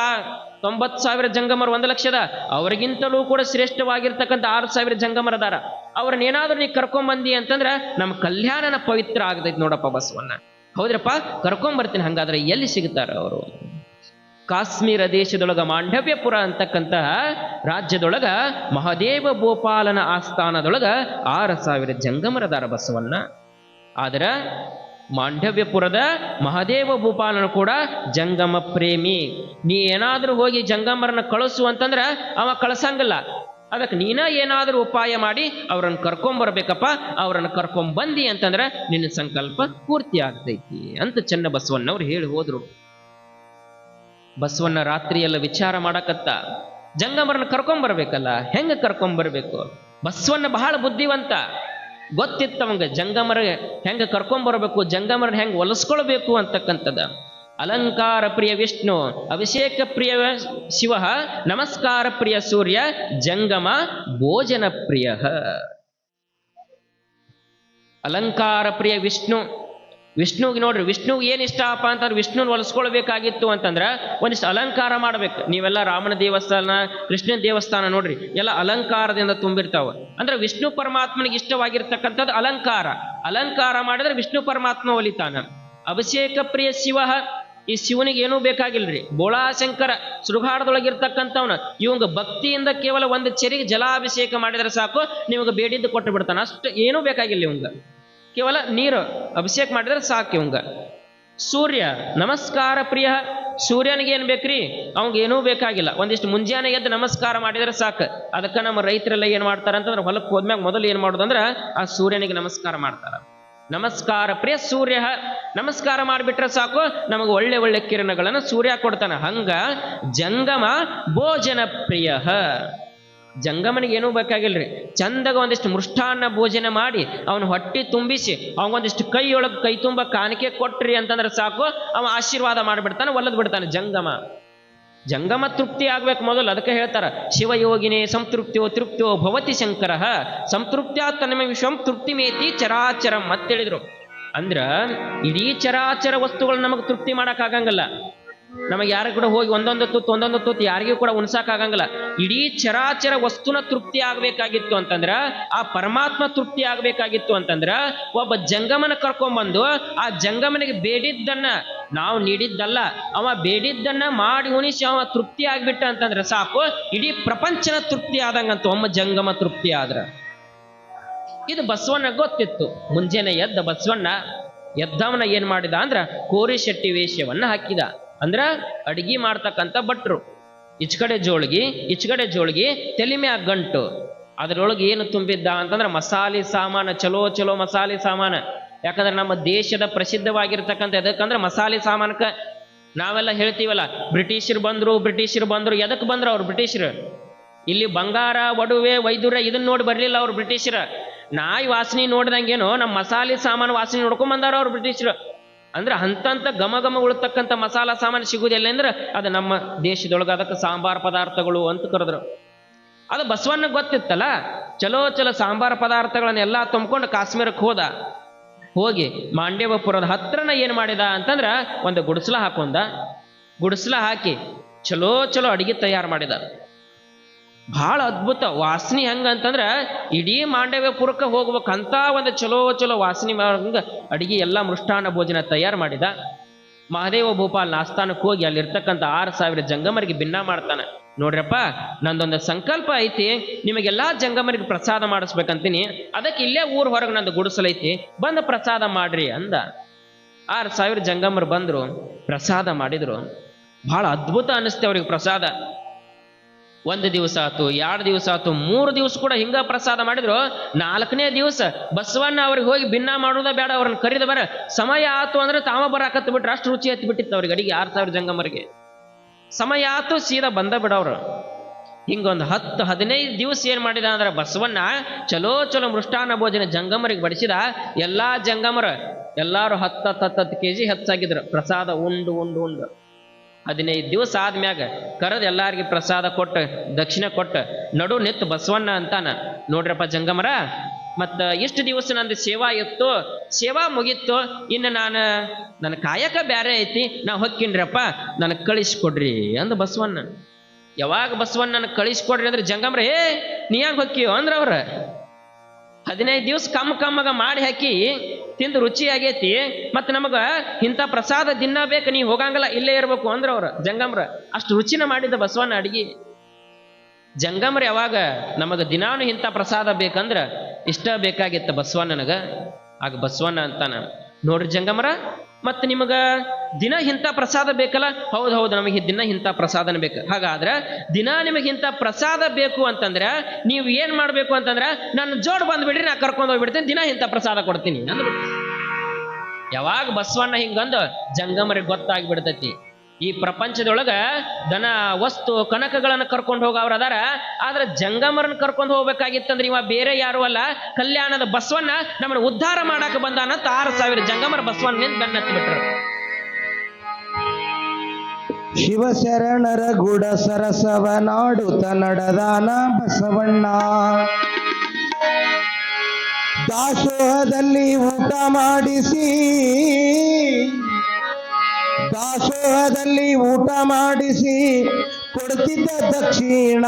90,000 ಜಂಗಮರ್ 1,00,000, ಅವ್ರಿಗಿಂತಲೂ ಕೂಡ ಶ್ರೇಷ್ಠವಾಗಿರ್ತಕ್ಕಂಥ 6,000 ಜಂಗಮರ್ ಅದಾರ. ಅವ್ರನ್ನೇನಾದ್ರೂ ನೀ ಕರ್ಕೊಂಬಂದಿ ಅಂತಂದ್ರ ನಮ್ಮ ಕಲ್ಯಾಣನ ಪವಿತ್ರ ಆಗತೈತಿ ನೋಡಪ್ಪ ಬಸವಣ್ಣ. ಹೌದ್ರಪ್ಪ, ಕರ್ಕೊಂಬರ್ತೀನಿ. ಹಂಗಾದ್ರೆ ಎಲ್ಲಿ ಸಿಗ್ತಾರ ಅವರು? ಕಾಶ್ಮೀರ ದೇಶದೊಳಗ ಮಾಂಡವ್ಯಪುರ ಅಂತಕ್ಕಂತಹ ರಾಜ್ಯದೊಳಗ ಮಹಾದೇವ ಗೋಪಾಲನ ಆಸ್ಥಾನದೊಳಗ 6,000 ಜಂಗಮರದಾರ ಬಸವಣ್ಣ. ಆದ್ರ ಮಾಂಡವ್ಯಪುರದ ಮಹಾದೇವ ಭೂಪಾಲನು ಕೂಡ ಜಂಗಮ ಪ್ರೇಮಿ. ನೀ ಏನಾದ್ರೂ ಹೋಗಿ ಜಂಗಮರನ್ನ ಕಳಿಸು ಅಂತಂದ್ರ ಅವ ಕಳ್ಸಂಗಿಲ್ಲ. ಅದಕ್ಕೆ ನೀನ ಏನಾದ್ರೂ ಉಪಾಯ ಮಾಡಿ ಅವ್ರನ್ನ ಕರ್ಕೊಂಬರ್ಬೇಕಪ್ಪ. ಅವ್ರನ್ನ ಕರ್ಕೊಂಬಂದಿ ಅಂತಂದ್ರ ನಿನ್ನ ಸಂಕಲ್ಪ ಪೂರ್ತಿ ಆಗ್ತೈತಿ ಅಂತ ಚೆನ್ನ ಬಸವಣ್ಣವ್ರು ಹೇಳಿ ಹೋದ್ರು. ಬಸವಣ್ಣ ರಾತ್ರಿ ಎಲ್ಲ ವಿಚಾರ ಮಾಡಕತ್ತ, ಜಂಗಮರನ್ನ ಕರ್ಕೊಂಬರ್ಬೇಕಲ್ಲ, ಹೆಂಗ ಕರ್ಕೊಂಬರ್ಬೇಕು? ಬಸವಣ್ಣ ಬಹಳ ಬುದ್ಧಿವಂತ. ಗೊತ್ತಿತ್ತು ಅವಂಗ ಜಂಗಮರ ಹೆಂಗೆ ಕರ್ಕೊಂಬರ್ಬೇಕು, ಜಂಗಮರ ಹೆಂಗೆ ಹೊಲಿಸ್ಕೊಳ್ಬೇಕು ಅಂತಕ್ಕಂಥದ್ದು. ಅಲಂಕಾರ ಪ್ರಿಯ ವಿಷ್ಣು, ಅಭಿಷೇಕ ಪ್ರಿಯ ಶಿವ, ನಮಸ್ಕಾರ ಪ್ರಿಯ ಸೂರ್ಯ, ಜಂಗಮ ಭೋಜನ ಪ್ರಿಯ. ಅಲಂಕಾರ ಪ್ರಿಯ ವಿಷ್ಣು, ವಿಷ್ಣುಗೆ ನೋಡ್ರಿ, ವಿಷ್ಣುಗೆ ಏನು ಇಷ್ಟಪ್ಪ ಅಂತಂದ್ರೆ ವಿಷ್ಣುನ ಹೊಲಿಸ್ಕೊಳ್ಬೇಕಾಗಿತ್ತು ಅಂತಂದ್ರೆ ಒಂದಿಷ್ಟು ಅಲಂಕಾರ ಮಾಡ್ಬೇಕು. ನೀವೆಲ್ಲ ರಾಮನ ದೇವಸ್ಥಾನ, ಕೃಷ್ಣನ ದೇವಸ್ಥಾನ ನೋಡ್ರಿ, ಎಲ್ಲ ಅಲಂಕಾರದಿಂದ ತುಂಬಿರ್ತಾವ. ಅಂದ್ರೆ ವಿಷ್ಣು ಪರಮಾತ್ಮನಿಗೆ ಇಷ್ಟವಾಗಿರ್ತಕ್ಕಂಥದ್ದು ಅಲಂಕಾರ. ಅಲಂಕಾರ ಮಾಡಿದ್ರೆ ವಿಷ್ಣು ಪರಮಾತ್ಮ ಒಲಿತಾನ. ಅಭಿಷೇಕ ಪ್ರಿಯ ಶಿವ, ಈ ಶಿವನಿಗೆ ಏನೂ ಬೇಕಾಗಿಲ್ರಿ. ಬೋಳಾಶಂಕರ ಸುಡುಗಾಡದೊಳಗಿರ್ತಕ್ಕಂಥವ್ನ, ಇವಂಗ ಭಕ್ತಿಯಿಂದ ಕೇವಲ ಒಂದು ಚೆರಿಗೆ ಜಲಾಭಿಷೇಕ ಮಾಡಿದ್ರೆ ಸಾಕು, ನಿಮಗೆ ಬೇಡಿದ್ದು ಕೊಟ್ಟು ಬಿಡ್ತಾನ. ಅಷ್ಟು ಏನೂ ಬೇಕಾಗಿಲ್ಲ ಇವಂಗ, ಕೇವಲ ನೀರು ಅಭಿಷೇಕ ಮಾಡಿದ್ರೆ ಸಾಕು ಇವಂಗ. ಸೂರ್ಯ ನಮಸ್ಕಾರ ಪ್ರಿಯ, ಸೂರ್ಯನಿಗೆ ಏನು ಬೇಕ್ರಿ? ಅವಂಗ ಏನೂ ಬೇಕಾಗಿಲ್ಲ, ಒಂದಿಷ್ಟು ಮುಂಜಾನೆ ಎದ್ದು ನಮಸ್ಕಾರ ಮಾಡಿದ್ರೆ ಸಾಕು. ಅದಕ್ಕೆ ನಮ್ಮ ರೈತರೆಲ್ಲ ಏನು ಮಾಡ್ತಾರೆ ಅಂತಂದ್ರೆ ಹೊಲಕ್ಕೆ ಹೋದ್ಮ್ಯಾಗ ಮೊದಲು ಏನು ಮಾಡೋದಂದ್ರೆ ಆ ಸೂರ್ಯನಿಗೆ ನಮಸ್ಕಾರ ಮಾಡ್ತಾರೆ. ನಮಸ್ಕಾರ ಪ್ರಿಯ ಸೂರ್ಯ, ನಮಸ್ಕಾರ ಮಾಡಿಬಿಟ್ರೆ ಸಾಕು, ನಮಗೆ ಒಳ್ಳೆ ಒಳ್ಳೆ ಕಿರಣಗಳನ್ನು ಸೂರ್ಯ ಕೊಡ್ತಾನೆ. ಹಂಗ ಜಂಗಮ ಭೋಜನ ಪ್ರಿಯ, ಜಂಗಮನಿಗೆ ಏನೂ ಬೇಕಾಗಿಲ್ರಿ. ಚಂದಾಗ ಒಂದಿಷ್ಟು ಮೃಷ್ಟಾನ್ನ ಭೋಜನ ಮಾಡಿ ಅವನ ಹೊಟ್ಟೆ ತುಂಬಿಸಿ ಅವನೊಂದಿಷ್ಟು ಕೈಯೊಳಗೆ ಕೈ ತುಂಬ ಕಾಣಿಕೆ ಕೊಟ್ರಿ ಅಂತಂದ್ರೆ ಸಾಕು, ಅವ ಆಶೀರ್ವಾದ ಮಾಡಿಬಿಡ್ತಾನೆ, ಒಲ್ಲದ್ ಬಿಡ್ತಾನೆ. ಜಂಗಮ ತೃಪ್ತಿ ಆಗ್ಬೇಕು ಮೊದಲು. ಅದಕ್ಕೆ ಹೇಳ್ತಾರ, ಶಿವಯೋಗಿನೇ ಸಂತೃಪ್ತಿಯೋ ತೃಪ್ತಿಯೋ ಭವತಿ ಶಂಕರ ಸಂತೃಪ್ತ್ಯಾತ್ ನಮ್ಮ ವಿಶ್ವಂ ತೃಪ್ತಿ ಮೇತಿ ಚರಾಚರಂ ಮತ್ತೇಳಿದ್ರು. ಅಂದ್ರ ಇಡೀ ಚರಾಚರ ವಸ್ತುಗಳು ನಮಗೆ ತೃಪ್ತಿ ಮಾಡಕ್ಕಾಗಂಗಿಲ್ಲ. ನಮಗೆ ಯಾರಿಗೂ ಕೂಡ ಹೋಗಿ ಒಂದೊಂದು ತುತ್ತು ಯಾರಿಗೂ ಕೂಡ ಉಣ್ಸಕ್ಕಾಗಂಗಿಲ್ಲ. ಇಡೀ ಚರಾಚರ ವಸ್ತುನ ತೃಪ್ತಿ ಆಗ್ಬೇಕಾಗಿತ್ತು ಅಂತಂದ್ರ, ಆ ಪರಮಾತ್ಮ ತೃಪ್ತಿ ಆಗ್ಬೇಕಾಗಿತ್ತು ಅಂತಂದ್ರ, ಒಬ್ಬ ಜಂಗಮನ ಕರ್ಕೊಂಡ್ಬಂದು ಆ ಜಂಗಮನಿಗೆ ಬೇಡಿದ್ದನ್ನ ನಾವು ನೀಡಿದ್ದಲ್ಲ, ಅವ ಬೇಡಿದ್ದನ್ನ ಮಾಡಿ ಉಣಿಸಿ ಅವ ತೃಪ್ತಿ ಆಗ್ಬಿಟ್ಟ ಅಂತಂದ್ರೆ ಸಾಕು, ಇಡೀ ಪ್ರಪಂಚನ ತೃಪ್ತಿ ಆದಂಗಂತ ಒಮ್ಮ ಜಂಗಮ ತೃಪ್ತಿ ಆದ್ರ. ಇದು ಬಸವಣ್ಣ ಗೊತ್ತಿತ್ತು. ಮುಂಜಾನೆ ಎದ್ದ ಬಸವಣ್ಣ ಎದ್ದವನ ಏನ್ ಮಾಡಿದ ಅಂದ್ರ ಕೋರಿ ಶೆಟ್ಟಿ ವೇಷವನ್ನ ಹಾಕಿದ. ಅಂದ್ರ ಅಡಿಗೆ ಮಾಡ್ತಕ್ಕಂಥ ಭಟ್ರು, ಈಚಕಡೆ ಜೋಳ್ಗಿ ತಲೆ ಮ್ಯಾಗ ಗಂಟು, ಅದರೊಳಗೆ ಏನು ತುಂಬಿದ್ದ ಅಂತಂದ್ರೆ ಮಸಾಲೆ ಸಾಮಾನ, ಚಲೋ ಮಸಾಲೆ ಸಾಮಾನ. ಯಾಕಂದ್ರೆ ನಮ್ಮ ದೇಶದ ಪ್ರಸಿದ್ಧವಾಗಿರ್ತಕ್ಕಂಥ ಎದಕ್ಕಂದ್ರೆ ಮಸಾಲೆ ಸಾಮಾನಕ್ಕೆ. ನಾವೆಲ್ಲ ಹೇಳ್ತೀವಲ್ಲ, ಬ್ರಿಟಿಷರು ಬಂದ್ರು. ಎದಕ್ಕೆ ಬಂದ್ರು ಅವ್ರು ಬ್ರಿಟಿಷರು? ಇಲ್ಲಿ ಬಂಗಾರ, ಒಡವೆ, ವೈದ್ಯುರ ಇದನ್ನ ನೋಡಿ ಬರ್ಲಿಲ್ಲ ಅವ್ರು ಬ್ರಿಟಿಷರ. ನಾಯಿ ವಾಸನೆ ನೋಡ್ದಂಗೇನೋ ನಮ್ಮ ಮಸಾಲೆ ಸಾಮಾನು ವಾಸನೆ ನೋಡ್ಕೊಂಡ್ ಬಂದಾರ ಅವ್ರು ಬ್ರಿಟಿಷರು. ಅಂದ್ರೆ ಹಂತಂತ ಘಮ ಉಳತಕ್ಕಂಥ ಮಸಾಲ ಸಾಮಾನು ಸಿಗುವುದಿಲ್ಲ ಅಂದ್ರೆ ಅದು ನಮ್ಮ ದೇಶದೊಳಗೆ. ಅದಕ್ಕೆ ಸಾಂಬಾರ್ ಪದಾರ್ಥಗಳು ಅಂತ ಕರೆದ್ರು. ಅದು ಬಸವಣ್ಣಗೆ ಗೊತ್ತಿತ್ತಲ್ಲ. ಚಲೋ ಸಾಂಬಾರ್ ಪದಾರ್ಥಗಳನ್ನೆಲ್ಲ ತುಂಬಿಕೊಂಡು ಕಾಶ್ಮೀರಕ್ಕೆ ಹೋಗಿ ಮಾಂಡೇವಪುರದ ಹತ್ರನ ಏನು ಮಾಡಿದ ಅಂತಂದ್ರೆ ಒಂದು ಗುಡಿಸಲ ಹಾಕಿ ಚಲೋ ಅಡಿಗೆ ತಯಾರು ಮಾಡಿದ. ಬಹಳ ಅದ್ಭುತ ವಾಸನೆ. ಹೆಂಗಂತಂದ್ರೆ ಇಡೀ ಮಾಂಡವ್ಯಪುರಕ್ಕೆ ಹೋಗ್ಬೇಕಂತ ಒಂದು ಚಲೋ ವಾಸನೆ ಹಂಗ ಅಡಿಗೆ ಎಲ್ಲ ಮೃಷ್ಟಾನ್ನ ಭೋಜನ ತಯಾರು ಮಾಡಿದ. ಮಹಾದೇವ ಭೂಪಾಲ್ ಆಸ್ಥಾನಕ್ಕೆ ಹೋಗಿ ಅಲ್ಲಿರ್ತಕ್ಕಂಥ 6,000 ಜಂಗಮರಿಗೆ ಭಿನ್ನ ಮಾಡ್ತಾನೆ. ನೋಡ್ರಪ್ಪ, ನಂದೊಂದು ಸಂಕಲ್ಪ ಐತಿ, ನಿಮಗೆಲ್ಲಾ ಜಂಗಮರಿಗೆ ಪ್ರಸಾದ ಮಾಡಿಸ್ಬೇಕಂತೀನಿ. ಅದಕ್ಕೆ ಇಲ್ಲೇ ಊರ್ ಹೊರಗೆ ನಂದು ಗುಡಿಸಲೈತಿ, ಬಂದು ಪ್ರಸಾದ ಮಾಡ್ರಿ ಅಂದ. 6,000 ಜಂಗಮರು ಬಂದ್ರು, ಪ್ರಸಾದ ಮಾಡಿದ್ರು. ಬಹಳ ಅದ್ಭುತ ಅನ್ನಿಸ್ತೆ ಅವ್ರಿಗೆ ಪ್ರಸಾದ. 1 ದಿವಸ ಆತು, 2 ದಿವಸ ಆತು, 3 ದಿವಸ ಕೂಡ ಹಿಂಗ ಪ್ರಸಾದ ಮಾಡಿದ್ರು. 4ನೇ ದಿವಸ ಬಸವಣ್ಣ ಅವ್ರಿಗೆ ಹೋಗಿ ಭಿನ್ನ ಮಾಡೋದ ಬೇಡ, ಅವ್ರನ್ನ ಕರೀದ ಬರ ಸಮಯ ಆತು ಅಂದ್ರೆ ತಾವ ಬರಾಕತ್ ಬಿಟ್ರೆ ಅಷ್ಟು ರುಚಿ ಹತ್ತಿ ಬಿಟ್ಟಿತ್ತು ಅವ್ರಿಗೆ ಅಡಿಗೆ. 6,000 ಜಂಗಮರಿಗೆ ಸಮಯ ಆತು, ಸೀದಾ ಬಂದ ಬಿಡವ್ರು. ಹಿಂಗೊಂದು 10-15 ದಿವಸ ಏನ್ ಮಾಡಿದ ಅಂದ್ರೆ ಬಸವಣ್ಣ ಚಲೋ ಮೃಷ್ಟಾನ್ನ ಭೋಜನ ಜಂಗಮರಿಗೆ ಬಡಿಸಿದ. ಎಲ್ಲಾ ಜಂಗಮರ ಎಲ್ಲಾರು 10 ಕೆಜಿ ಹೆಚ್ಚಾಗಿದ್ರು ಪ್ರಸಾದ ಉಂಡು. 15 ದಿವಸ ಆದ್ಮ್ಯಾಗ ಕರೆದು ಎಲ್ಲಾರ್ಗಿ ಪ್ರಸಾದ ಕೊಟ್ಟು ದಕ್ಷಿಣ ಕೊಟ್ಟು ನಡು ನಿತ್ತು ಬಸವಣ್ಣ ಅಂತಾನ, ನೋಡ್ರಪ್ಪ ಜಂಗಮರ, ಮತ್ತ ಇಷ್ಟು ದಿವಸ ನಂದು ಸೇವಾ ಇತ್ತು, ಸೇವಾ ಮುಗಿತ್ತು, ಇನ್ನು ನನ್ನ ಕಾಯಕ ಬ್ಯಾರೆ ಐತಿ, ನಾ ಹೊಕ್ಕಿನ್ರಪ್ಪ, ನನಗೆ ಕಳಿಸ್ಕೊಡ್ರಿ ಅಂದ ಬಸವಣ್ಣ. ಯಾವಾಗ ಬಸವಣ್ಣನ ಕಳಿಸ್ಕೊಡ್ರಿ ಅಂದ್ರೆ ಜಂಗಮರ ನೀ ಹಂಗೆ ಹೊಕ್ಕಿಯೋ ಅಂದ್ರ ಅವ್ರ. 15 ದಿವಸ ಕಮ್ಮಗ ಮಾಡಿ ಹಾಕಿ ತಿಂದು ರುಚಿ ಆಗೈತಿ, ಮತ್ತು ನಮಗ ಇಂಥ ಪ್ರಸಾದ ದಿನ ಬೇಕು, ನೀ ಹೋಗಂಗಲ್ಲ, ಇಲ್ಲೇ ಇರ್ಬೇಕು ಅಂದ್ರ ಅವ್ರ ಜಂಗಮ್ರ. ಅಷ್ಟು ರುಚಿನ ಮಾಡಿದ್ದ ಬಸವಣ್ಣ ಅಡಿಗೆ. ಜಂಗಮ್ರ ಯಾವಾಗ ನಮಗ ದಿನಾನು ಇಂಥ ಪ್ರಸಾದ ಬೇಕಂದ್ರ ಇಷ್ಟ ಬೇಕಾಗಿತ್ತ ಬಸವಣ್ಣನಗ. ಆಗ ಬಸವಣ್ಣ ಅಂತಾನ, ನೋಡ್ರಿ ಜಂಗಮರ, ಮತ್ತು ನಿಮಗ ದಿನ ಇಂಥ ಪ್ರಸಾದ ಬೇಕಲ್ಲ? ಹೌದು, ನಮಗೆ ದಿನ ಇಂಥ ಪ್ರಸಾದನ ಬೇಕು. ಹಾಗಾದ್ರೆ ದಿನ ನಿಮಗೆ ಇಂಥ ಪ್ರಸಾದ ಬೇಕು ಅಂತಂದ್ರೆ ನೀವು ಏನ್ ಮಾಡ್ಬೇಕು ಅಂತಂದ್ರೆ ನನ್ನ ಜೋಡ್ ಬಂದ್ಬಿಡ್ರಿ, ನಾ ಕರ್ಕೊಂಡು ಹೋಗ್ಬಿಡ್ತೀನಿ, ದಿನ ಇಂಥ ಪ್ರಸಾದ ಕೊಡ್ತೀನಿ ಅಂದ್ಬಿಟ್ಟು. ಯಾವಾಗ ಬಸವಣ್ಣ ಹಿಂಗಂದು ಜಂಗಮರಿಗೆ ಗೊತ್ತಾಗ್ಬಿಡ್ತೈತಿ, ಈ ಪ್ರಪಂಚದೊಳಗ ದನ ವಸ್ತು ಕನಕಗಳನ್ನು ಕರ್ಕೊಂಡು ಹೋಗವ್ರು ಅದಾರ. ಆದ್ರೆ ಜಂಗಮರನ್ನ ಕರ್ಕೊಂಡು ಹೋಗ್ಬೇಕಾಗಿತ್ತಂದ್ರೆ ಇವ ಬೇರೆ ಯಾರು ಅಲ್ಲ, ಕಲ್ಯಾಣದ ಬಸವಣ್ಣ ನಮ್ಮನ್ನ ಉದ್ಧಾರ ಮಾಡಾಕ ಬಂದಾನಂತ 6,000 ಜಂಗಮರ ಬಸವಣ್ಣನಿಂದ ಬೆನ್ನತ್ತಿ ಬಿಟ್ರು. ಶಿವಶರಣರ ಗುಡ ಸರಸವ ನಾಡುತ್ತ ನಡೆದಾನ ಬಸವಣ್ಣ. ದಾಸೋಹದಲ್ಲಿ ಊಟ ಮಾಡಿಸಿ, ದಾಸೋಹದಲ್ಲಿ ಊಟ ಮಾಡಿಸಿ ಕೊಡ್ತಿದ್ದ ದಕ್ಷಿಣ.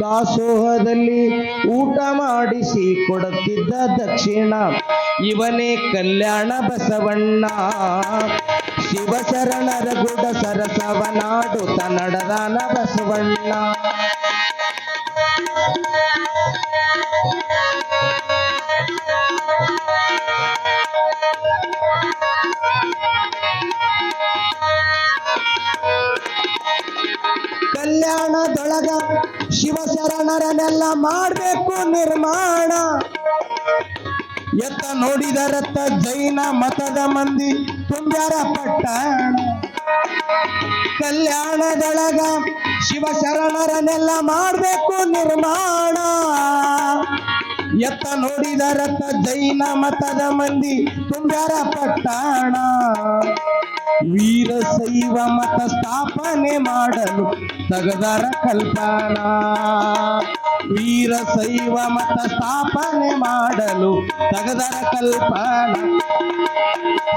ದಾಸೋಹದಲ್ಲಿ ಊಟ ಮಾಡಿಸಿ ಕೊಡುತ್ತಿದ್ದ ದಕ್ಷಿಣ ಇವನೇ ಕಲ್ಯಾಣ ಬಸವಣ್ಣ. ಶಿವಶರಣರ ಗುಡ ಸರಸವ ನಾಡುತ್ತ ನಡೆದಾನ ಬಸವಣ್ಣ. ಕಲ್ಯಾಣದೊಳಗ ಶಿವಶರಣರನ್ನೆಲ್ಲ ಮಾಡಬೇಕು ನಿರ್ಮಾಣ. ಎತ್ತ ನೋಡಿದರತ್ತ ಜೈನ ಮತದ ಮಂದಿ ತುಂಬ್ಯಾರ ಪಟ್ಟಣ. ಕಲ್ಯಾಣದೊಳಗ ಶಿವಶರಣರನ್ನೆಲ್ಲ ಮಾಡಬೇಕು ನಿರ್ಮಾಣ. ಎತ್ತ ನೋಡಿದರತ್ತ ಜೈನ ಮತದ ಮಂದಿ ತುಂಬ್ಯಾರ ಪಟ್ಟಣ. ವೀರಶೈವ ಮತ ಸ್ಥಾಪನೆ ಮಾಡಲು ತಗದರ ಕಲ್ಪನಾ. ವೀರಶೈವ ಮತ ಸ್ಥಾಪನೆ ಮಾಡಲು ತಗದರ ಕಲ್ಪನಾ.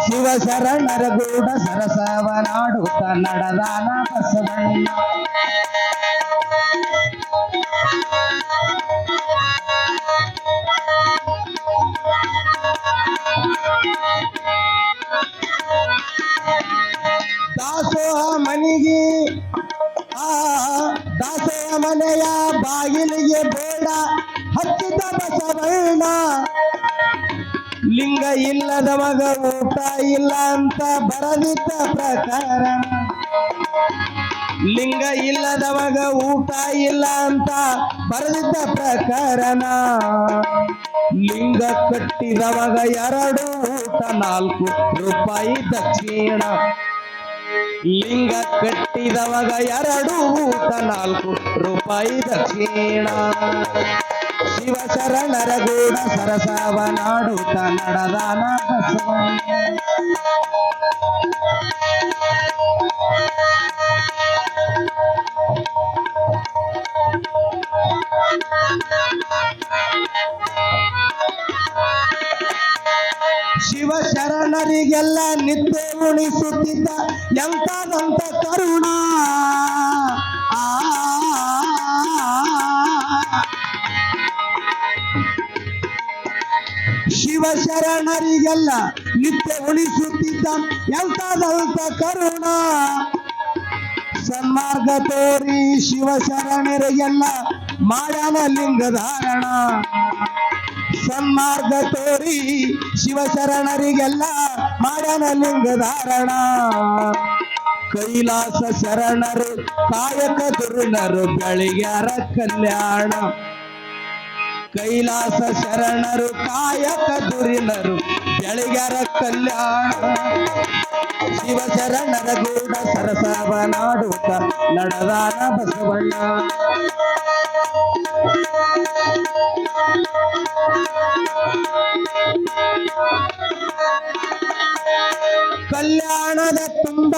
ಶಿವಶರಣರ ಗೂಢ ಸರಸವ ನಾಡುತ್ತ ನಡೆದಾನ ಬಸವಣ್ಣ. ದಾಸೋಹ ಮನೆಗೆ ದಾಸೋಹ ಮನೆಯ ಬಾಗಿಲಿಗೆ ಬೇಡ ಹಚ್ಚಿದ ಬಸವಣ್ಣ. ಲಿಂಗ ಇಲ್ಲದ ಮಗ ಊಟ ಇಲ್ಲ ಅಂತ ಬರದಿದ್ದ ಪ್ರಕಾರ. ಲಿಂಗ ಇಲ್ಲದ ಮಗ ಊಟ ಇಲ್ಲ ಅಂತ ಬರದಿದ್ದ ಪ್ರಕರಣ. ಲಿಂಗ ಕಟ್ಟಿದ ಮಗ 2 ಊಟ 4 ರೂಪಾಯಿ ದಕ್ಷಿಣ. ಲಿಂಗ ಕಟ್ಟಿದವಾಗ 2 ಊಟ 4 ರೂಪಾಯಿ ದಕ್ಷಿಣ. ಶಿವಶರಣರ ಗೂಢ ಸರಸವ ನಾಡುತ್ತ ನಡೆದಾನ ಬಸವಣ್ಣ. ಶಿವಶರಣರಿಗೆಲ್ಲ ನಿದ್ದೆ ಉಣಿಸುತ್ತಿದ್ದ ಎಂತದಂತ ಕರುಣ. ಶಿವಶರಣರಿಗೆಲ್ಲ ನಿತ್ಯ ಉಳಿಸುತ್ತಿದ್ದ ಎಂತದಂತ ಕರುಣ. ಸನ್ಮಾರ್ಗ ತೋರಿ ಶಿವಶರಣರಿಗೆಲ್ಲ ಮಾಡ್ಯಾನ ಲಿಂಗಧಾರಣ. ಸನ್ಮಾರ್ಗ ತೋರಿ ಶಿವಶರಣರಿಗೆಲ್ಲ ಮಾಡ್ಯಾನ ಲಿಂಗಧಾರಣ. ಕೈಲಾಸ ಶರಣರು ಕಾಯಕ ದುರ್ನರು ಬೆಳಿಗ್ಯಾರ ಕಲ್ಯಾಣ. ಕೈಲಾಸ ಶರಣರು ಕಾಯಕ ದುರಿನರು ಬೆಳಿಗ್ಯಾರ ಕಲ್ಯಾಣ. ಶಿವಶರಣರ ಗೂಢ ಸರಸವ ನಾಡುತ್ತ ನಡೆದಾನ ಬಸವಣ್ಣ. ಕಲ್ಯಾಣದ ತುಂಬ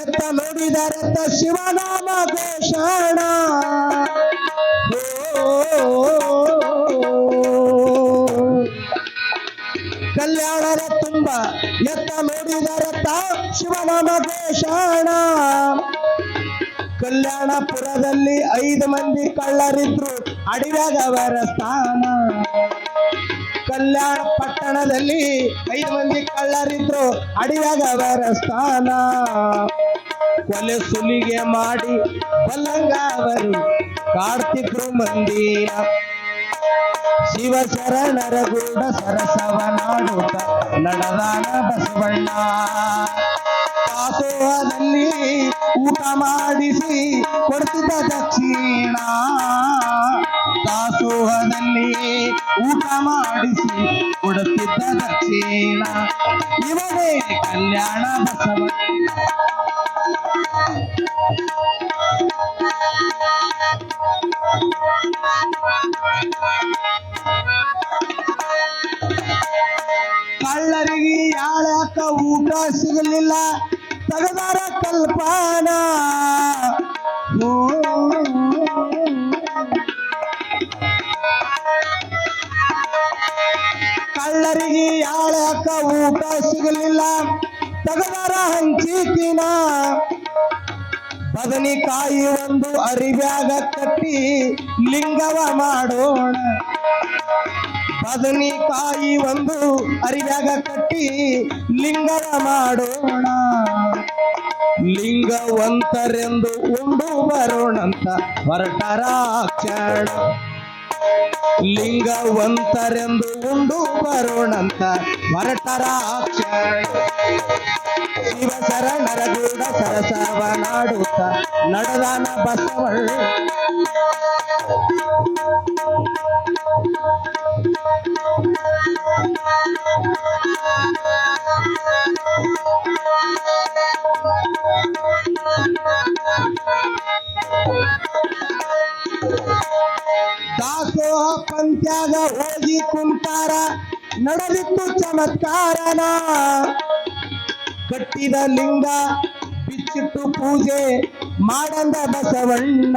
ಎತ್ತ ನೋಡಿದರತ್ತ ಶಿವನಾಮ ಘೋಷಣ. ಕಲ್ಯಾಣದ ತುಂಬ ಎತ್ತ ನೋಡಿದರತ್ತ ಶಿವನಾಮ ಘೋಷಣ. ಕಲ್ಯಾಣಪುರದಲ್ಲಿ 5 ಮಂದಿ ಕಳ್ಳರಿದ್ರು ಅಡಿವ್ಯಾಗ ಅವರ ಸ್ಥಾನ. ಕಲ್ಯಾಣ ಪಟ್ಟಣದಲ್ಲಿ 5 ಮಂದಿ ಕಳ್ಳರಿದ್ರು ಅಡಿವ್ಯಾಗ ಅವರ ಸ್ಥಾನ. ಕೊಲೆ ಸುಲಿಗೆ ಮಾಡಿ ಬಲ್ಲಂಗ ಅವರು ಕಾಡ್ತಿದ್ರು ಮಂದಿನ. ಶಿವಶರಣರ ಗೂಢ ಸರಸವ ನಾಡುತ್ತ ನಡೆದಾನ ಬಸವಣ್ಣ. ದಾಸೋಹದಲ್ಲಿ ಊಟ ಮಾಡಿಸಿ ಕೊಡ್ತಿದ್ದ ದಕ್ಷಿಣ. ದಾಸೋಹದಲ್ಲಿ ಊಟ ಮಾಡಿಸಿ ಕೊಡುತ್ತಿದ್ದ ದಕ್ಷಿಣ ಇವನೇ ಕಲ್ಯಾಣ ಬಸವ. ಕಳ್ಳರಿಗೆ ಯಾಳಕ ಊಟ ಸಿಗಲಿಲ್ಲ ತಗದಾರ ಕಲ್ಪನ. ಕಳ್ಳರಿಗೆ ಯಾಳಕ ಊಟ ಸಿಗಲಿಲ್ಲ ತಗದಾರ ಹಂಚಿಕಿನ. ಬದನಿಕಾಯಿ ಒಂದು ಅರಿವ್ಯಾಗ ಕಟ್ಟಿ ಲಿಂಗವ ಮಾಡೋಣ. ಬದನಿಕಾಯಿ ಒಂದು ಅರಿವ್ಯಾಗ ಕಟ್ಟಿ ಲಿಂಗವ ಮಾಡೋಣ. ಲಿಂಗವಂತರೆಂದು ಉಂಡು ಬರೋಣಂತ ಹೊರಟರಾಕ್ಷಣ. ಲಿಂಗವಂತರೆಂದು ಉಂಡು ಬರೋಣಂತ ಹೊರಟರಾಕ್ಷಣ. ಶಿವಶರಣರ ಗೂಡ ಸರಸವ ನಾಡುತ್ತ ನಡೆದಾನ ಬಸವಣ್ಣ. ದಾಸೋಹ ಪಂತ್ಯಾಗ ಹೋಗಿ ಕುಂತಾರ ನಡೆದಿತ್ತು ಚಮತ್ಕಾರನ. ಕಟ್ಟಿದ ಲಿಂಗ ಬಿಚ್ಚಿಟ್ಟು ಪೂಜೆ ಮಾಡಂದ ಬಸವಣ್ಣ.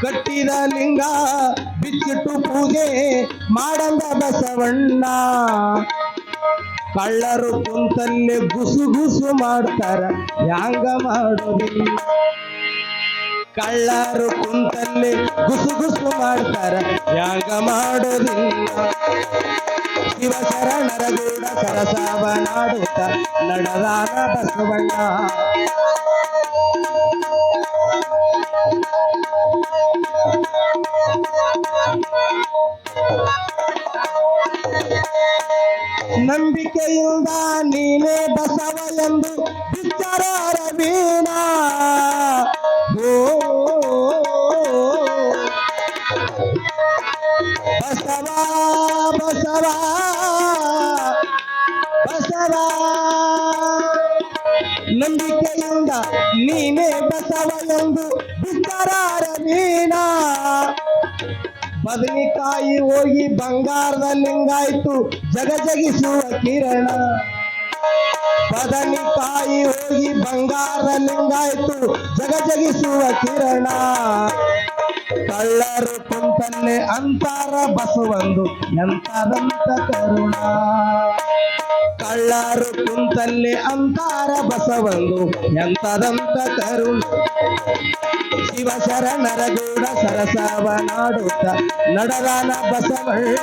ಕಟ್ಟಿದ ಲಿಂಗ ಬಿಚ್ಚಿಟ್ಟು ಪೂಜೆ ಮಾಡಂದ ಬಸವಣ್ಣ. ಕಳ್ಳರು ಕುಂತಲ್ಲಿ ಗುಸು ಗುಸು ಮಾಡ್ತಾರ ಯಾಂಗ ಮಾಡೋದಿಲ್ಲ. ಕಳ್ಳರು ಕುಂತಲ್ಲಿ ಗುಸು ಗುಸು ಮಾಡ್ತಾರ ಯಾಂಗ ಮಾಡೋದಿಲ್ಲ. ಶಿವಶರಣರ ಗೂಡ ಸರಸವ ನಾಡುತ್ತ ನಡೆದಾನ ಬಸವಣ್ಣ. ನಂಬಿಕೆಯಿಂದ ನೀನೇ ಬಸವ ಎಂದು ಬಿಚ್ಚರ ರವೀಣ. ಬಸವ ಬಸವ ಬಸವ ನಂಬಿಕೆಯಿಂದ ನೀನೇ ಬಸವ ಎಂದು ಬಿಚ್ಚರ ರವೀಣ. ಬದನಿಕಾಯಿ ಹೋಗಿ ಬಂಗಾರದ ಲಿಂಗಾಯ್ತು ಜಗಜಗಿಸುವ ಕಿರಣ. ಬದನಿಕಾಯಿ ಹೋಗಿ ಬಂಗಾರದ ಲಿಂಗಾಯ್ತು ಜಗಜಗಿಸುವ ಕಿರಣ. ಕಳ್ಳರು ಕುಂತಲ್ಲೇ ಅಂತಾರ ಬಸವಂದು ಎಂತದಂತ ಕರುಣ. ಕಳ್ಳರು ಕುಂತಲ್ಲೇ ಅಂತಾರ ಬಸವಂದು ಎಂತದಂತ ಕರುಣ. ಶಿವಶರಣರ ಗೂಡ ಸರಸವ ನಾಡುತ್ತ ನಡೆದಾನ ಬಸವಣ್ಣ.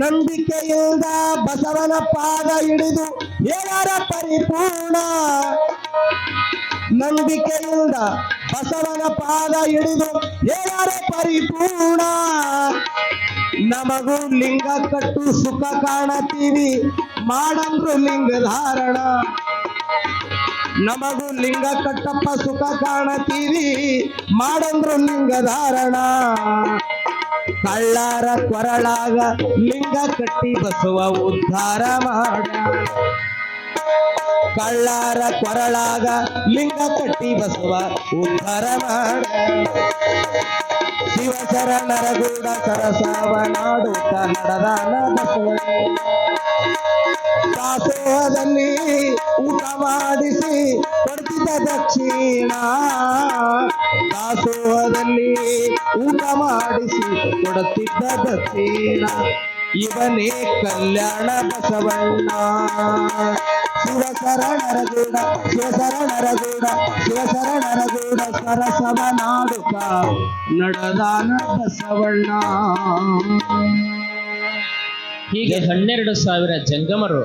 ನಂಬಿಕೆಯಿಂದ ಬಸವನ ಪಾದ ಹಿಡಿದು ಹೇಳರ ಪರಿಪೂರ್ಣ. ನಂಬಿಕೆಯಿಂದ ಬಸವನ ಪಾದ ಹಿಡಿದು ಹೇಳರ ಪರಿಪೂರ್ಣ. ನಮಗೂ ಲಿಂಗ ಕಟ್ಟು ಸುಖ ಕಾಣತೀವಿ ಮಾಡಂದ್ರು ಲಿಂಗ ಧಾರಣ. ನಮಗೂ ಲಿಂಗ ಕಟ್ಟಪ್ಪ ಸುಖ ಕಾಣತೀವಿ ಮಾಡಂದ್ರು ಲಿಂಗ ಧಾರಣ. ಕಳ್ಳರ ಕೊರಳಾಗ ಲಿಂಗ ಕಟ್ಟಿ ಬಸವ ಉದ್ಧಾರ ಮಾಡ. ಕಳ್ಳರ ಕೊರಳಾಗ ಲಿಂಗ ಕಟ್ಟಿ ಬಸವ ಉದ್ಧಾರ ಮಾಡ. ಶಿವಶರಣರ ಗೂಡ ಸರಸವ ನಾಡುತ್ತ ನಡೆದಾನ ಬಸವಣ್ಣ. ದಾಸೋಹದಲ್ಲಿ ಊಟ ಮಾಡಿಸಿ ಕೊಡ್ತಿದ್ದ ದಕ್ಷಿಣ. ದಾಸೋಹದಲ್ಲಿ ಊಟ ಮಾಡಿಸಿ ಕೊಡುತ್ತಿದ್ದ ದಕ್ಷಿಣ ಇವನೇ ಕಲ್ಯಾಣ ಬಸವಣ್ಣ. ಶಿವಶರಣರ ಗೂಡ ಶಿವಶರಣರ ಗೂಡ ಶಿವಶರಣರ ಗೂಡ ಸರಸವ ನಾಡುತ್ತ ನಡೆದಾನ ಬಸವಣ್ಣ. ಹೀಗೆ 12,000 ಜಂಗಮರು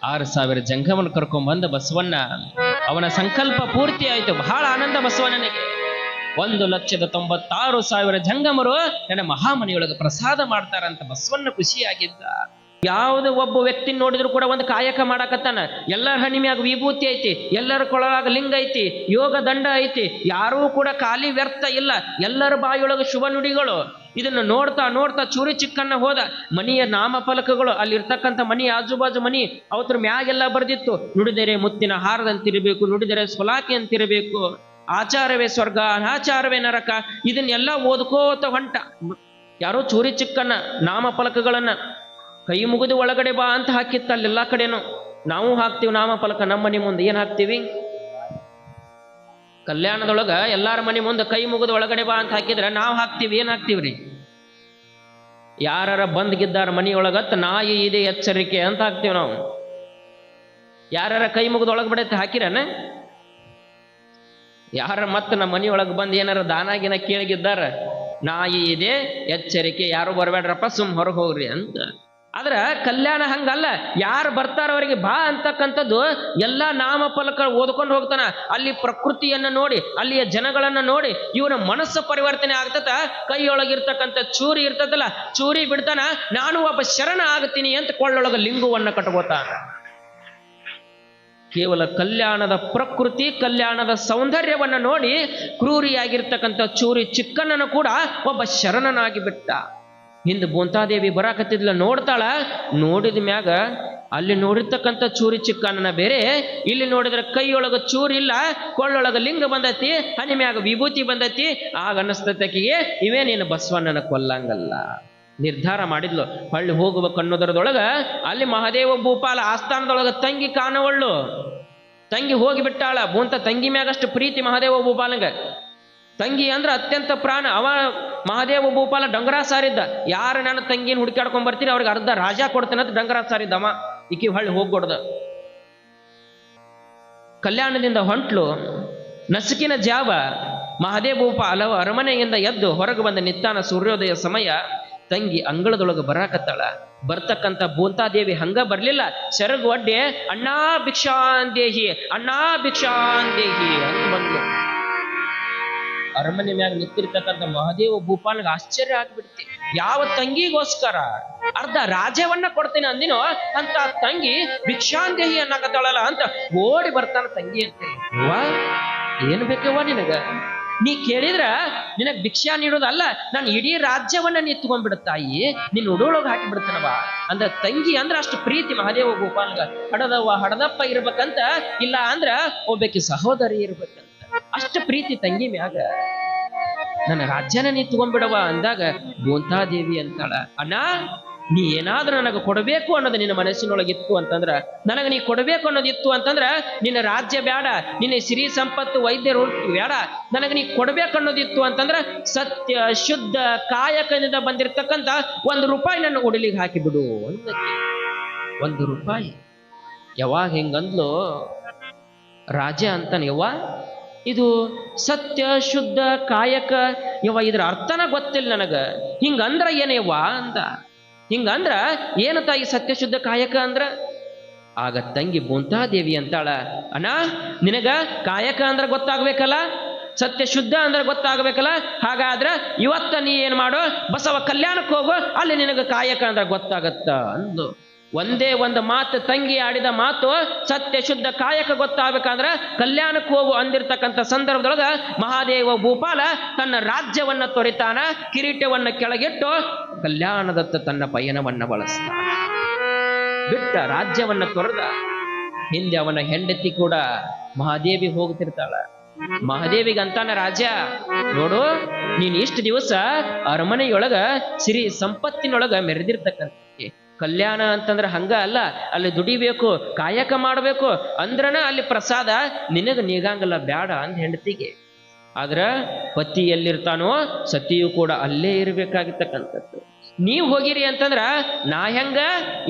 6,000 ಜಂಗಮನ ಕರ್ಕೊಂಡ್ಬಂದ ಬಸವಣ್ಣ. ಅವನ ಸಂಕಲ್ಪ ಪೂರ್ತಿ ಆಯಿತು. ಬಹಳ ಆನಂದ ಬಸವಣ್ಣನಿಗೆ. 1,96,000 ಜಂಗಮರು ನನ್ನ ಮಹಾಮನೆಯೊಳಗೆ ಪ್ರಸಾದ ಮಾಡ್ತಾರಂತ ಬಸವಣ್ಣ ಖುಷಿಯಾಗಿದ್ದ. ಯಾವ್ದು ಒಬ್ಬ ವ್ಯಕ್ತಿ ನೋಡಿದ್ರು ಕೂಡ ಒಂದು ಕಾಯಕ ಮಾಡಕತ್ತಾನ. ಎಲ್ಲರ ಹಣಿಮ್ಯಾಗ ವಿಭೂತಿ ಐತಿ, ಎಲ್ಲರ ಕೊಳಗ ಲಿಂಗ ಐತಿ, ಯೋಗ ದಂಡ ಐತಿ, ಯಾರೂ ಕೂಡ ಖಾಲಿ ವ್ಯರ್ಥ ಇಲ್ಲ, ಎಲ್ಲರ ಬಾಯಿಯೊಳಗೆ ಶುಭ ನುಡಿಗಳು. ಇದನ್ನು ನೋಡ್ತಾ ನೋಡ್ತಾ ಚೂರಿ ಚಿಕ್ಕನ್ನ ಹೋದ. ಮನಿಯ ನಾಮಫಲಕಗಳು ಅಲ್ಲಿರ್ತಕ್ಕಂಥ ಮನಿ ಆಜುಬಾಜು ಮನಿ ಅವತ್ರ ಮ್ಯಾಗೆಲ್ಲ ಬರ್ದಿತ್ತು, ನುಡಿದರೆ ಮುತ್ತಿನ ಹಾರದಂತಿರಬೇಕು, ನುಡಿದರೆ ಸ್ವಲಾಕಿ ಅಂತಿರಬೇಕು, ಆಚಾರವೇ ಸ್ವರ್ಗ, ಅನಾಚಾರವೇ ನರಕ. ಇದನ್ನೆಲ್ಲ ಓದ್ಕೋತ ಹೊಂಟ. ಯಾರೋ ಚೂರಿ ಚಿಕ್ಕನ್ನ ನಾಮಫಲಕಗಳನ್ನ ಕೈ ಮುಗಿದು ಒಳಗಡೆ ಬಾ ಅಂತ ಹಾಕಿತ್ತ ಅಲ್ಲೆಲ್ಲ ಕಡೆನೂ. ನಾವು ಹಾಕ್ತೀವಿ ನಾಮಫಲಕ ನಮ್ಮ ಮನೆ ಮುಂದೆ. ಏನ್ ಹಾಕ್ತೀವಿ? ಕಲ್ಯಾಣದೊಳಗ ಎಲ್ಲಾರ ಮನೆ ಮುಂದೆ ಕೈ ಮುಗಿದು ಒಳಗಡೆ ಬಾ ಅಂತ ಹಾಕಿದ್ರೆ ನಾವು ಹಾಕ್ತೀವಿ. ಏನ್ ಹಾಕ್ತೀವ್ರಿ? ಯಾರ ಬಂದ್ಗಿದ್ದಾರ ಮನಿಯೊಳಗತ್ತ ನಾಯಿ ಇದೆ ಎಚ್ಚರಿಕೆ ಅಂತ ಹಾಕ್ತೀವಿ ನಾವು. ಯಾರ ಕೈ ಮುಗಿದು ಒಳಗೆ ಬಿಡತ್ತೆ ಹಾಕಿರನ? ಯಾರ ಮತ್ತೆ ನಮ್ಮ ಮನಿಯೊಳಗೆ ಬಂದು ಏನಾರ ದಾನಾಗಿನ ಕೇಳಿಗಿದ್ದಾರ, ನಾಯಿ ಇದೆ ಎಚ್ಚರಿಕೆ, ಯಾರು ಬರಬೇಡ್ರಪ್ಪ ಸುಮ್ ಹೊರಗೆ ಹೋಗ್ರಿ ಅಂತ. ಆದ್ರ ಕಲ್ಯಾಣ ಹಂಗಲ್ಲ. ಯಾರು ಬರ್ತಾರ ಅವರಿಗೆ ಬಾ ಅಂತಕ್ಕಂಥದ್ದು ಎಲ್ಲ ನಾಮಫಲಕ ಓದ್ಕೊಂಡು ಹೋಗ್ತಾನ. ಅಲ್ಲಿ ಪ್ರಕೃತಿಯನ್ನ ನೋಡಿ, ಅಲ್ಲಿಯ ಜನಗಳನ್ನ ನೋಡಿ ಇವನ ಮನಸ್ಸು ಪರಿವರ್ತನೆ ಆಗ್ತತ. ಕೈಯೊಳಗಿರ್ತಕ್ಕಂಥ ಚೂರಿ ಇರ್ತದಲ್ಲ, ಚೂರಿ ಬಿಡ್ತಾನ, ನಾನು ಒಬ್ಬ ಶರಣ ಆಗ್ತೀನಿ ಅಂತ ಕೊಳ್ಳೊಳಗ ಲಿಂಗವನ್ನ ಕಟ್ಕೋತಾನ. ಕೇವಲ ಕಲ್ಯಾಣದ ಪ್ರಕೃತಿ, ಕಲ್ಯಾಣದ ಸೌಂದರ್ಯವನ್ನ ನೋಡಿ ಕ್ರೂರಿಯಾಗಿರ್ತಕ್ಕಂಥ ಚೂರಿ ಚಿಕ್ಕಣ್ಣನು ಕೂಡ ಒಬ್ಬ ಶರಣನಾಗಿ ಬಿಟ್ಟ. ಹಿಂದೆ ಬೂಂತಾದೇವಿ ಬರಾಕತ್ತಿದ್ಲ, ನೋಡ್ತಾಳ. ನೋಡಿದ ಮ್ಯಾಗ ಅಲ್ಲಿ ನೋಡಿರ್ತಕ್ಕಂಥ ಚೂರಿ ಚಿಕ್ಕಣ್ಣನ ಬೇರೆ, ಇಲ್ಲಿ ನೋಡಿದ್ರೆ ಕೈಯೊಳಗ ಚೂರಿ ಇಲ್ಲ, ಕೊಳ್ಳೊಳಗ ಲಿಂಗ ಬಂದೈತಿ, ಹನಿ ಮ್ಯಾಗ ವಿಭೂತಿ ಬಂದೈತಿ. ಆಗ ಅನ್ನಿಸ್ತತಕಿಗೆ ಇವೇ ನೀನು ಬಸವಣ್ಣನ ಕೊಲ್ಲಂಗಲ್ಲ. ನಿರ್ಧಾರ ಮಾಡಿದ್ಲು, ಹಳ್ಳಿ ಹೋಗ್ಬೇಕು ಅನ್ನೋದರದೊಳಗ ಅಲ್ಲಿ ಮಹಾದೇವ ಭೂಪಾಲ ಆಸ್ಥಾನದೊಳಗ ತಂಗಿ ಕಾಣವಳ್ಳು. ತಂಗಿ ಹೋಗಿಬಿಟ್ಟಾಳ. ಬೂಂತ ತಂಗಿ ಮ್ಯಾಗಷ್ಟು ಪ್ರೀತಿ ಮಹಾದೇವ ಭೂಪಾಲಂಗ. ತಂಗಿ ಅಂದ್ರೆ ಅತ್ಯಂತ ಪ್ರಾಣ. ಅವ ಮಹಾದೇವ ಭೂಪಾಲ ಡಂಗರ ಸಾರಿದ್ದ. ಯಾರು ನನ್ನ ತಂಗಿನ ಹುಡುಕಾಡ್ಕೊಂಡ್ ಬರ್ತೀನಿ ಅವ್ರಿಗೆ ಅರ್ಧ ರಾಜ ಕೊಡ್ತೇನೆ ಅಂತ ಡಂಗರ ಸಾರಿದ್ದ ಅವ. ಈಕಿ ಹಳ್ಳಿ ಹೋಗ್ಕೊಡ್ದ. ಕಲ್ಯಾಣದಿಂದ ಹೊಂಟ್ಲು. ನಸುಕಿನ ಜಾವ ಮಹಾದೇವ ಭೂಪಾಲ ಅರಮನೆಯಿಂದ ಎದ್ದು ಹೊರಗೆ ಬಂದ ನಿತ್ತಾನ. ಸೂರ್ಯೋದಯ ಸಮಯ. ತಂಗಿ ಅಂಗಳದೊಳಗೆ ಬರಾಕತ್ತಾಳ. ಬರ್ತಕ್ಕಂಥ ಬೂಂತಾದೇವಿ ಹಂಗ ಬರ್ಲಿಲ್ಲ, ಸೆರಗು ಒಡ್ಡೆ ಅಣ್ಣಾ ಭಿಕ್ಷಾಂದೇಹಿ, ಅಣ್ಣಾ ಭಿಕ್ಷಾಂದೇಹಿ ಅಂತ ಬಂದ್ಲು. ಅರಮನೆ ಮ್ಯಾಗ ನಿಂತಿರ್ತಕ್ಕಂಥ ಮಹಾದೇವ ಭೂಪಾಲ್ಗೆ ಆಶ್ಚರ್ಯ ಆಗ್ಬಿಡ್ತಿ. ಯಾವ ತಂಗಿಗೋಸ್ಕರ ಅರ್ಧ ರಾಜ್ಯವನ್ನ ಕೊಡ್ತೇನೆ ಅಂದಿನೋ ಅಂತ ತಂಗಿ ಭಿಕ್ಷಾಂದೇಹಿ ಅನ್ನಕತ್ತಾಳಲ್ಲ ಅಂತ ಓಡಿ ಬರ್ತಾನ ತಂಗಿ ಅಂತೇಳಿ. ವಾ ಏನ್ ಬೇಕವ್ವ ನಿನಗ? ನೀ ಕೇಳಿದ್ರ ನಿನಗ್ ಭಿಕ್ಷಾ ನೀಡೋದಲ್ಲ, ನಾನು ಇಡೀ ರಾಜ್ಯವನ್ನ ನೀ ತಗೊಂಡ್ಬಿಡುತ್ತಾಯಿ, ನಿನ್ನ ಉಡೋಳಗ್ ಹಾಕಿ ಬಿಡ್ತಾನವ ಅಂದ್ರ ತಂಗಿ ಅಂದ್ರ ಅಷ್ಟು ಪ್ರೀತಿ ಮಹಾದೇವ ಗೋಪಾಲ್ಗ. ಹಡದವ್ವ ಹಡದಪ್ಪ ಇರ್ಬೇಕಂತ, ಇಲ್ಲ ಅಂದ್ರ ಒಬ್ಬಾಕಿ ಸಹೋದರಿ ಇರ್ಬೇಕಂತ. ಅಷ್ಟು ಪ್ರೀತಿ ತಂಗಿ ಮ್ಯಾಗ. ನನ್ನ ರಾಜ್ಯನ ನೀ ತಗೊಂಡ್ಬಿಡವ ಅಂದಾಗ ಬೂಂತಾದೇವಿ ಅಂತಾಳ, ಅಣ್ಣ ನೀ ಏನಾದ್ರೂ ನನಗೆ ಕೊಡಬೇಕು ಅನ್ನೋದು ನಿನ್ನ ಮನಸ್ಸಿನೊಳಗಿತ್ತು ಅಂತಂದ್ರ, ನನಗೆ ನೀ ಕೊಡಬೇಕು ಅನ್ನೋದಿತ್ತು ಅಂತಂದ್ರ ನಿನ್ನ ರಾಜ್ಯ ಬೇಡ, ನಿನ್ನ ಸಿರಿ ಸಂಪತ್ತು ವೈದ್ಯರು ಬೇಡ, ನನಗೆ ನೀ ಕೊಡ್ಬೇಕು ಅನ್ನೋದಿತ್ತು ಅಂತಂದ್ರ ಸತ್ಯ ಶುದ್ಧ ಕಾಯಕದಿಂದ ಬಂದಿರತಕ್ಕಂತ ₹1 ನನ್ನ ಉಡಲಿಗೆ ಹಾಕಿಬಿಡು ಅಂತ. ₹1 ಯಾವಾಗ ಹಿಂಗಂದ್ಲು ರಾಜ ಅಂತಾನೆ. ಯವ್ವ ಇದು ಸತ್ಯ ಶುದ್ಧ ಕಾಯಕ, ಯವ್ವ ಇದ್ರ ಅರ್ಥನ ಗೊತ್ತಿಲ್ಲ ನನಗ. ಹಿಂಗಂದ್ರ ಏನೇವ್ವ ಅಂದ. ಹಿಂಗಂದ್ರ ಏನು ತಾಯಿ ಸತ್ಯ ಶುದ್ಧ ಕಾಯಕ ಅಂದ್ರ? ಆಗ ತಂಗಿ ಬೂಂತಾದೇವಿ ಅಂತಾಳ, ಅಣ್ಣ ನಿನಗ ಕಾಯಕ ಅಂದ್ರ ಗೊತ್ತಾಗ್ಬೇಕಲ್ಲ, ಸತ್ಯ ಶುದ್ಧ ಅಂದ್ರೆ ಗೊತ್ತಾಗ್ಬೇಕಲ್ಲ. ಹಾಗಾದ್ರ ಇವತ್ತ ನೀ ಏನ್ ಮಾಡು, ಬಸವ ಕಲ್ಯಾಣಕ್ಕೆ ಹೋಗು, ಅಲ್ಲಿ ನಿನಗ ಕಾಯಕ ಅಂದ್ರ ಗೊತ್ತಾಗತ್ತ ಅಂದು. ಒಂದೇ ಒಂದು ಮಾತು ತಂಗಿ ಆಡಿದ ಮಾತು, ಸತ್ಯ ಶುದ್ಧ ಕಾಯಕ ಗೊತ್ತಾಗಬೇಕಂದ್ರ ಕಲ್ಯಾಣಕ್ಕೆ ಹೋಗು ಅಂದಿರ್ತಕ್ಕಂಥ ಸಂದರ್ಭದೊಳಗ ಮಹಾದೇವ ಭೂಪಾಲ ತನ್ನ ರಾಜ್ಯವನ್ನ ತೊರೆತಾನ. ಕಿರೀಟವನ್ನ ಕೆಳಗಿಟ್ಟು ಕಲ್ಯಾಣದತ್ತ ತನ್ನ ಪಯಣವನ್ನ ಬಳಸ್ತಾನ. ಬಿಟ್ಟ ರಾಜ್ಯವನ್ನ ತೊರೆದ. ಹಿಂದೆ ಅವನ ಹೆಂಡತಿ ಕೂಡ ಮಹಾದೇವಿ ಹೋಗ್ತಿರ್ತಾಳ. ಮಹಾದೇವಿಗೆ ಅಂತಾನ ರಾಜ, ನೋಡು ನೀನ್ ಇಷ್ಟು ದಿವಸ ಅರಮನೆಯೊಳಗ ಸಿರಿ ಸಂಪತ್ತಿನೊಳಗ ಮೆರೆದಿರ್ತಕ್ಕಂಥ ಕಲ್ಯಾಣ ಅಂತಂದ್ರೆ ಹಂಗ ಅಲ್ಲ, ಅಲ್ಲಿ ದುಡಿಬೇಕು, ಕಾಯಕ ಮಾಡಬೇಕು ಅಂದ್ರನ ಅಲ್ಲಿ ಪ್ರಸಾದ, ನಿನಗ ನೀಗಂಗಲ್ಲ ಬ್ಯಾಡ ಅಂದ ಹೆಂಡತಿಗೆ. ಆದ್ರ ಪತಿ ಎಲ್ಲಿರ್ತಾನೋ ಸತಿಯು ಕೂಡ ಅಲ್ಲೇ ಇರ್ಬೇಕಾಗಿರ್ತಕ್ಕಂಥದ್ದು. ನೀವು ಹೋಗಿರಿ ಅಂತಂದ್ರ ನಾ ಹೆಂಗ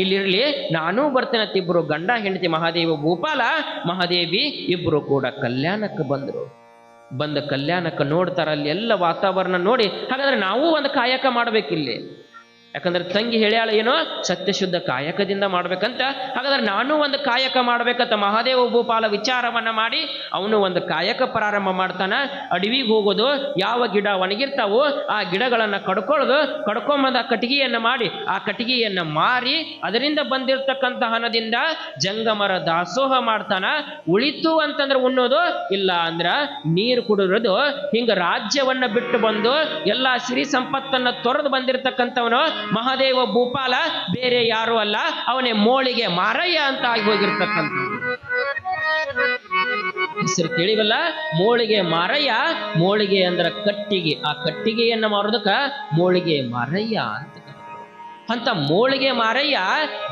ಇಲ್ಲಿರ್ಲಿ, ನಾನೂ ಬರ್ತೇನೆ. ಇಬ್ರು ಗಂಡ ಹೆಂಡತಿ ಮಹಾದೇವ ಭೂಪಾಲ ಮಹಾದೇವಿ ಇಬ್ರು ಕೂಡ ಕಲ್ಯಾಣಕ್ಕೆ ಬಂದ್ರು. ಬಂದ ಕಲ್ಯಾಣಕ್ಕೆ ನೋಡ್ತಾರ, ಅಲ್ಲಿ ಎಲ್ಲ ವಾತಾವರಣ ನೋಡಿ ಹಾಗಾದ್ರೆ ನಾವು ಒಂದು ಕಾಯಕ ಮಾಡ್ಬೇಕಿಲ್ಲಿ. ಯಾಕಂದ್ರೆ ತಂಗಿ ಹೇಳ್ಯಾಳ ಏನೋ ಸತ್ಯಶುದ್ಧ ಕಾಯಕದಿಂದ ಮಾಡ್ಬೇಕಂತ. ಹಾಗಾದ್ರೆ ನಾನು ಒಂದು ಕಾಯಕ ಮಾಡ್ಬೇಕಂತ ಮಹಾದೇವ ಭೂಪಾಲ ವಿಚಾರವನ್ನ ಮಾಡಿ ಅವನು ಒಂದು ಕಾಯಕ ಪ್ರಾರಂಭ ಮಾಡ್ತಾನ. ಅಡವಿಗೆ ಹೋಗೋದು, ಯಾವ ಗಿಡ ಒಣಗಿರ್ತಾವೋ ಆ ಗಿಡಗಳನ್ನ ಕಡ್ಕೊಂಬಂದ ಕಟ್ಟಿಗೆಯನ್ನ ಮಾಡಿ ಆ ಕಟ್ಟಿಗೆಯನ್ನ ಮಾರಿ ಅದರಿಂದ ಬಂದಿರತಕ್ಕಂಥ ಹಣದಿಂದ ಜಂಗಮರ ದಾಸೋಹ ಮಾಡ್ತಾನ. ಉಳಿತು ಅಂತಂದ್ರೆ ಉಣ್ಣೋದು, ಇಲ್ಲ ಅಂದ್ರ ನೀರು ಕುಡಿಯೋದು. ಹಿಂಗ ರಾಜ್ಯವನ್ನ ಬಿಟ್ಟು ಬಂದು ಎಲ್ಲಾ ಸಿರಿ ಸಂಪತ್ತನ್ನ ತೊರೆದು ಬಂದಿರತಕ್ಕಂಥವನು ಮಹಾದೇವ ಭೂಪಾಲ ಬೇರೆ ಯಾರು ಅಲ್ಲ, ಅವನೇ ಮೋಳಿಗೆ ಮಾರಯ್ಯ ಅಂತ ಆಗಿ ಹೋಗಿರ್ತಕ್ಕಂಥ ಹೆಸರು ಕೇಳಿವಲ್ಲ. ಮೋಳಿಗೆ ಮಾರಯ್ಯ, ಮೋಳಿಗೆ ಅಂದ್ರ ಕಟ್ಟಿಗೆ, ಆ ಕಟ್ಟಿಗೆಯನ್ನ ಮಾರೋದಕ್ಕ ಮೋಳಿಗೆ ಮಾರಯ್ಯ ಅಂತ ಮೋಳಿಗೆ ಮಾರಯ್ಯ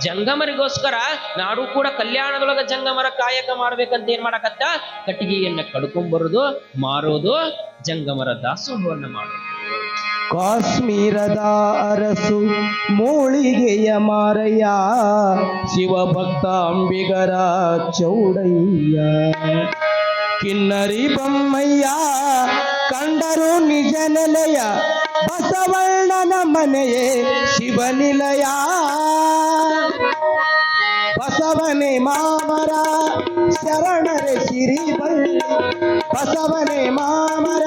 ಜಂಗಮರಿಗೋಸ್ಕರ ನಾಡು ಕೂಡ ಕಲ್ಯಾಣದೊಳಗ ಜಂಗಮರ ಕಾಯಕ ಮಾಡ್ಬೇಕಂತ ಏನ್ ಮಾಡಕತ್ತ, ಕಟ್ಟಿಗೆಯನ್ನ ಕಡ್ಕೊಂಬರುದು, ಮಾರೋದು, ಜಂಗಮರ ದಾಸೋಹವನ್ನ ಮಾಡೋದು. ಕಾಶ್ಮೀರದ ಅರಸು ಮೂಳಿಗೆಯ ಮಾರಯ್ಯ, ಶಿವಭಕ್ತ ಅಂಬಿಗರ ಚೌಡಯ್ಯ. ಕಿನ್ನರಿ ಬೊಮ್ಮಯ್ಯ ಕಂಡರು ನಿಜ ನೆಲೆಯ, ಬಸವಣ್ಣನ ಮನೆಯೇ ಶಿವನಿಲಯ. ಬಸವನೇ ಮಾಮರ ಶರಣರೆ ಸಿರಿಬಳ್ಳಿ, ಬಸವನೇ ಮಾಮರ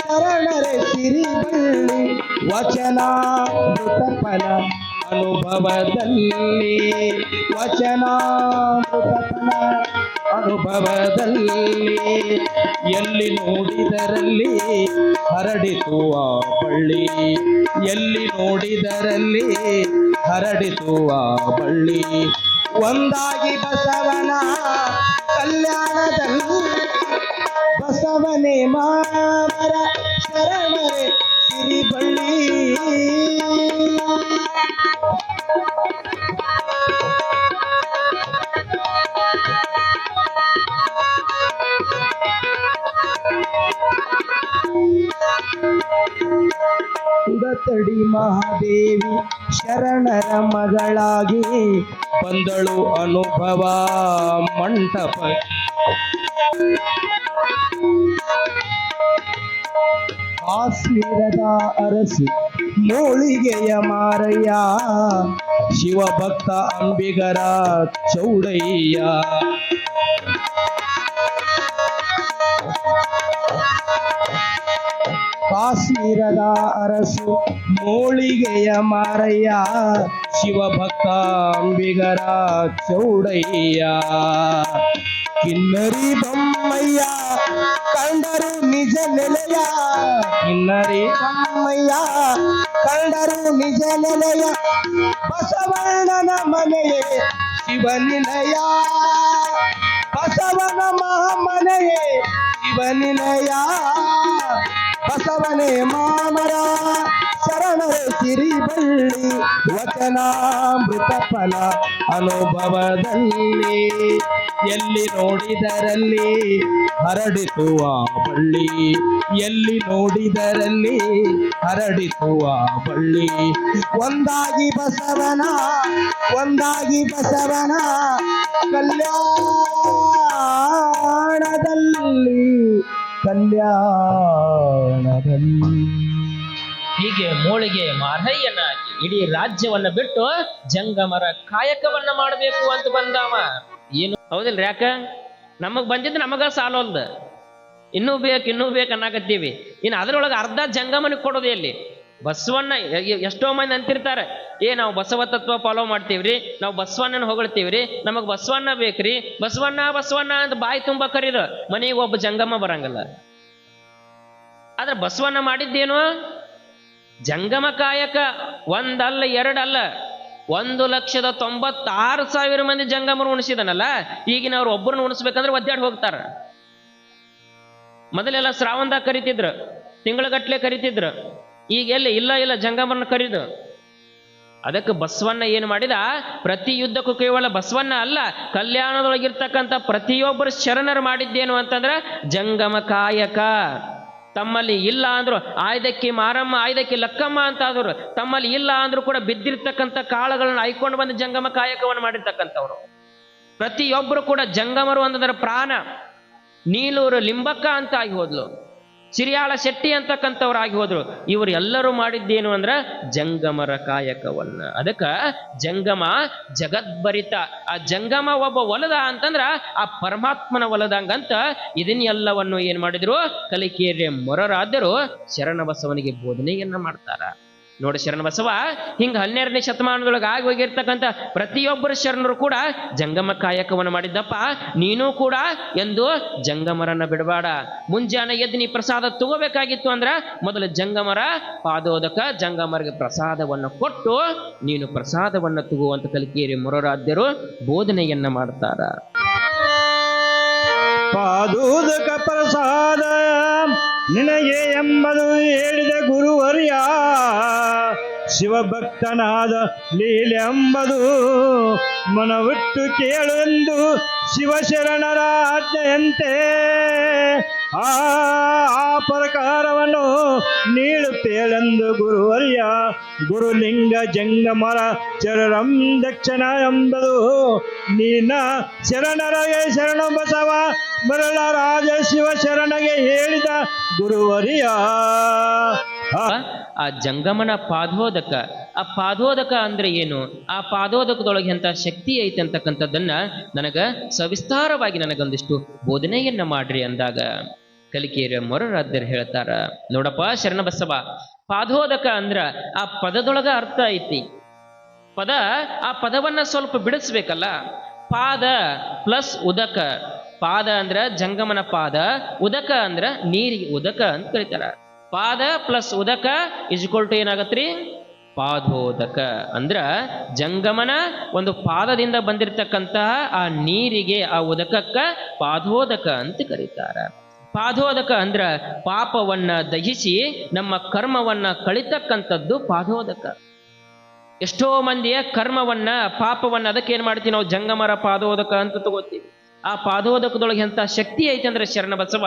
ಶರಣರೆ ಸಿರಿಬಳ್ಳಿ. ವಚನಾಮೃತಫಲ ಅನುಭವದಲ್ಲಿ, ವಚನಾಮೃತಫಲ ಅನುಭವದಲ್ಲಿ. ಎಲ್ಲಿ ನೋಡಿದರಲ್ಲಿ ಹರಡಿತು ಆ ಬಳ್ಳಿ, ಎಲ್ಲಿ ನೋಡಿದರಲ್ಲಿ ಹರಡಿತು ಆ ಬಳ್ಳಿ. ಒಂದಾಗಿ ಬಸವನ ಕಲ್ಯಾಣದಲ್ಲಿ, ಬಸವನೇ ಮಾಮರ ಶರಣರೆ ಸಿರಿಬಳ್ಳಿ. ಉಡತಡಿ ಮಹಾದೇವಿ ಶರಣರ ಮಗಳಾಗಿ ಬಂದಳು ಅನುಭವ ಮಂಟಪ. ಕಾಶ್ಮೀರದ ಅರಸು ಮೂಳಿಗೆಯ ಮಾರಯ್ಯ, ಶಿವಭಕ್ತ ಅಂಬಿಗರ ಚೌಡಯ್ಯ. ಕಾಶ್ಮೀರದ ಅರಸು ಮೂಳಿಗೆಯ ಮಾರಯ್ಯ, ಶಿವಭಕ್ತ ಅಂಬಿಗರ ಚೌಡಯ್ಯ. ಕಿನ್ನರಿ ಬೊಮ್ಮಯ್ಯ ಕಂಡರು ನಿಜ ನೆಲೆಯ, ಕಿನ್ನರಿ ಬೊಮ್ಮಯ್ಯ ಕಂಡರು ನಿಜ ನೆಲೆಯ. ಬಸವಣ್ಣನ ಮನೆಯೇ ಶಿವನಿಲಯ, ಬಸವನ ಮನೆಯೇ ಶಿವನಿಲಯ. ಬಸವನೇ ಮಾಮರ ಶರಣರೆ ಸಿರಿಬಳ್ಳಿ, ವಚನಾಮೃತ ಫಲ ಅನುಭವದಲ್ಲಿ. ಎಲ್ಲಿ ನೋಡಿದರಲ್ಲಿ ಹರಡಿತು ಆ ಬಳ್ಳಿ, ಎಲ್ಲಿ ನೋಡಿದರಲ್ಲಿ ಹರಡಿತು ಆ ಬಳ್ಳಿ. ಒಂದಾಗಿ ಬಸವನ, ಒಂದಾಗಿ ಬಸವನ ಕಲ್ಯಾಣದಲ್ಲಿ, ಕಲ್ಯಾಣದಲ್ಲಿ. ಹೀಗೆ ಮೋಳಿಗೆ ಮಾರಯ್ಯನಾಗಿ ಇಡೀ ರಾಜ್ಯವನ್ನ ಬಿಟ್ಟು ಜಂಗಮರ ಕಾಯಕವನ್ನ ಮಾಡಬೇಕು ಅಂತ ಬಂದವ. ಏನು ಹೌದಿಲ್ರಿ? ಯಾಕ ನಮಗ್ ಬಂದಿದ್ದು ನಮಗ ಸಾಲೋಲ್ದ, ಇನ್ನೂ ಬೇಕು ಅನ್ನಕತ್ತೀವಿ. ಇನ್ನು ಅದ್ರೊಳಗೆ ಅರ್ಧ ಜಂಗಮನಿಗೆ ಕೊಡೋದು ಎಲ್ಲಿ? ಬಸವಣ್ಣ ಎಷ್ಟೋ ಮಂದಿ ಅಂತಿರ್ತಾರೆ, ನಾವು ಬಸವ ತತ್ವ ಫಾಲೋ ಮಾಡ್ತೀವ್ರಿ, ನಾವು ಬಸವಣ್ಣನ ಹೊಗಳ್ತೀವ್ರಿ, ನಮಗ್ ಬಸವಣ್ಣ ಬೇಕ್ರಿ, ಬಸವಣ್ಣ ಬಸವಣ್ಣ ಅಂತ ಬಾಯಿ ತುಂಬ ಕರೀದ ಮನೆಗೆ ಒಬ್ಬ ಜಂಗಮ ಬರಂಗಲ್ಲ. ಆದ್ರೆ ಬಸವಣ್ಣ ಮಾಡಿದ್ದೇನು? ಜಂಗಮ ಕಾಯಕ ಒಂದಲ್ಲ ಎರಡಲ್ಲ, 1,96,000 ಮಂದಿ ಜಂಗಮರು ಉಣಿಸಿದನಲ್ಲ. ಈಗಿನವ್ರು ಒಬ್ಬರನ್ನ ಉಣಿಸ್ಬೇಕಂದ್ರೆ ಒದ್ದಾಡಿ ಹೋಗ್ತಾರ. ಮೊದಲೆಲ್ಲ ಶ್ರಾವಣದಾಗ ಕರಿತಿದ್ರು, ತಿಂಗಳಗಟ್ಲೆ ಕರಿತಿದ್ರು. ಈಗ ಎಲ್ಲಿ ಇಲ್ಲ ಜಂಗಮರನ್ನ ಕರೀದು. ಅದಕ್ಕೆ ಬಸವಣ್ಣ ಏನು ಮಾಡಿದ? ಪ್ರತಿ ಯುದ್ಧಕ್ಕೂ ಕೇವಲ ಬಸವಣ್ಣ ಅಲ್ಲ, ಕಲ್ಯಾಣದೊಳಗಿರ್ತಕ್ಕಂಥ ಪ್ರತಿಯೊಬ್ಬರು ಶರಣರು ಮಾಡಿದ್ದೇನು ಅಂತಂದ್ರೆ ಜಂಗಮ ಕಾಯಕ. ತಮ್ಮಲ್ಲಿ ಇಲ್ಲ ಅಂದ್ರು ಆಯ್ದಕ್ಕಿ ಮಾರಮ್ಮ, ಆಯ್ದಕ್ಕಿ ಲಕ್ಕಮ್ಮ ಅಂತ ಆದ್ರು, ತಮ್ಮಲ್ಲಿ ಇಲ್ಲ ಅಂದ್ರೂ ಕೂಡ ಬಿದ್ದಿರ್ತಕ್ಕಂಥ ಕಾಳುಗಳನ್ನ ಆಯ್ಕೊಂಡು ಬಂದು ಜಂಗಮ ಕಾಯಕವನ್ನು ಮಾಡಿರ್ತಕ್ಕಂಥವ್ರು. ಪ್ರತಿಯೊಬ್ಬರು ಕೂಡ ಜಂಗಮರು ಅಂತಂದ್ರೆ ಪ್ರಾಣ. ನೀಲೂರು ಲಿಂಬಕ್ಕ ಅಂತ ಆಗಿ ಹೋದ್ಲು. ಸಿರಿಯಾಳ ಶೆಟ್ಟಿ ಅಂತಕ್ಕಂಥವ್ರಾಗಿ ಹೋದ್ರು. ಇವರು ಎಲ್ಲರೂ ಮಾಡಿದ್ದೇನು ಅಂದ್ರ ಜಂಗಮರ ಕಾಯಕವನ್ನ. ಅದಕ್ಕ ಜಂಗಮ ಜಗದ್ಭರಿತ. ಆ ಜಂಗಮ ಒಬ್ಬ ಒಲದ ಅಂತಂದ್ರ ಆ ಪರಮಾತ್ಮನ ಒಲದಂಗಂತ ಇದನ್ನೆಲ್ಲವನ್ನು ಏನ್ ಮಾಡಿದ್ರು ಕಲಿಕೇರಿ ಮೊರರಾದರು ಶರಣಬಸವನಿಗೆ ಬೋಧನೆಯನ್ನ ಮಾಡ್ತಾರ. ನೋಡಿ ಶರಣಬಸವ ಹಿಂಗ 12ನೇ ಶತಮಾನದೊಳಗೆ ಆಗಿ ಹೋಗಿರ್ತಕ್ಕಂಥ ಪ್ರತಿಯೊಬ್ಬರು ಶರಣರು ಕೂಡ ಜಂಗಮ ಕಾಯಕವನ್ನು ಮಾಡಿದ್ದಪ್ಪ. ನೀನು ಕೂಡ ಎಂದು ಜಂಗಮರನ್ನ ಬಿಡಬೇಡ. ಮುಂಜಾನೆ ಎದ್ದು ನೀ ಪ್ರಸಾದ ತಗೋಬೇಕಾಗಿತ್ತು ಅಂದ್ರ ಮೊದಲು ಜಂಗಮರ ಪಾದೋದಕ ಜಂಗಮರಿಗೆ ಪ್ರಸಾದವನ್ನು ಕೊಟ್ಟು ನೀನು ಪ್ರಸಾದವನ್ನು ತಗುವಂತ ಕಲಿಕೇರಿ ಮೊರರಾಧ್ಯರು ಬೋಧನೆಯನ್ನ ಮಾಡ್ತಾರ. ಪಾದೋದಕ ಪ್ರಸಾದ ನಿನಗೆ ಎಂಬುದು ಹೇಳಿದ ಗುರುವರ್ಯ, ಶಿವಭಕ್ತನಾದ ಲೀಲೆ ಎಂಬುದು ಮನವಿಟ್ಟು ಕೇಳೆಂದು ಶಿವಶರಣರ ಆಜ್ಞೆಯಂತೆ ಆ ಪ್ರಕಾರವನ್ನು ನೀಡುತ್ತೇಳೆಂದು ಗುರುವರ್ಯ. ಗುರುಲಿಂಗ ಜಂಗಮರ ಚರರಂ ದಕ್ಷಿಣ ಎಂಬುದು ನಿನ್ನ ಶರಣರಗೆ ಶರಣ ಬಸವ ಮರಳ ರಾಜ ಶಿವ ಶರಣಗೆ ಹೇಳಿದ ಗುರುವರ್ಯ. ಆ ಜಂಗಮನ ಪಾದೋದಕ, ಆ ಪಾದೋದಕ ಅಂದ್ರೆ ಏನು, ಆ ಪಾದೋದಕದೊಳಗೆ ಎಂತ ಶಕ್ತಿ ಐತೆ ಅಂತಕ್ಕಂಥದ್ದನ್ನ ನನಗ ಸವಿಸ್ತಾರವಾಗಿ ನನಗೊಂದಿಷ್ಟು ಬೋಧನೆಯನ್ನ ಮಾಡ್ರಿ ಅಂದಾಗ ಕಲಿಕೇರಿ ಮೊರರಾಧ್ಯರು ಹೇಳ್ತಾರ. ನೋಡಪ್ಪ ಶರಣಬಸವ, ಪಾದೋದಕ ಅಂದ್ರ ಆ ಪದದೊಳಗ ಅರ್ಥ ಐತಿ. ಆ ಪದವನ್ನ ಸ್ವಲ್ಪ ಬಿಡಿಸ್ಬೇಕಲ್ಲ. ಪಾದ ಪ್ಲಸ್ ಉದಕ. ಪಾದ ಅಂದ್ರ ಜಂಗಮನ ಪಾದ, ಉದಕ ಅಂದ್ರ ನೀರಿಗೆ ಉದಕ ಅಂತ ಕರೀತಾರ. ಪಾದ ಪ್ಲಸ್ ಉದಕ ಇಜ್ಕೊಲ್ ಟು ಏನಾಗತ್ರಿ ಪಾದೋದಕ. ಅಂದ್ರ ಜಂಗಮನ ಒಂದು ಪಾದದಿಂದ ಬಂದಿರತಕ್ಕಂತಹ ಆ ನೀರಿಗೆ ಆ ಉದಕಕ್ಕ ಪಾದೋದಕ ಅಂತ ಕರೀತಾರ. ಪಾದೋದಕ ಅಂದ್ರ ಪಾಪವನ್ನ ದಹಿಸಿ ನಮ್ಮ ಕರ್ಮವನ್ನ ಕಳಿತಕ್ಕಂಥದ್ದು ಪಾದೋದಕ. ಎಷ್ಟೋ ಮಂದಿಯ ಕರ್ಮವನ್ನ ಪಾಪವನ್ನ ಅದಕ್ಕೆ ಏನ್ ಮಾಡ್ತೀವಿ ನಾವು ಜಂಗಮರ ಪಾದೋದಕ ಅಂತ ತಗೋತೀವಿ. ಆ ಪಾದೋದಕದೊಳಗೆ ಎಂತ ಶಕ್ತಿ ಐತೆ ಅಂದ್ರೆ ಶರಣಬಸವ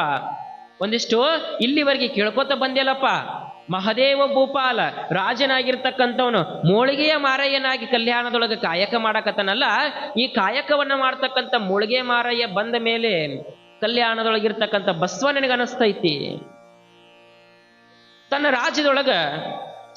ಒಂದಿಷ್ಟು ಇಲ್ಲಿವರೆಗೆ ಕೇಳ್ಕೊತ ಬಂದಿಲ್ಲಪ್ಪ. ಮಹದೇವ ಭೂಪಾಲ ರಾಜನಾಗಿರ್ತಕ್ಕಂಥವನು ಮೋಳಿಗೆಯ ಮಾರಯ್ಯನಾಗಿ ಕಲ್ಯಾಣದೊಳಗೆ ಕಾಯಕ ಮಾಡಕತ್ತನಲ್ಲ. ಈ ಕಾಯಕವನ್ನ ಮಾಡ್ತಕ್ಕಂಥ ಮೋಳಿಗೆ ಮಾರಯ್ಯ ಬಂದ ಮೇಲೆ ಕಲ್ಯಾಣದೊಳಗಿರ್ತಕ್ಕಂಥ ಬಸವನಿಗನಿಸ್ತೈತಿ ತನ್ನ ರಾಜ್ಯದೊಳಗ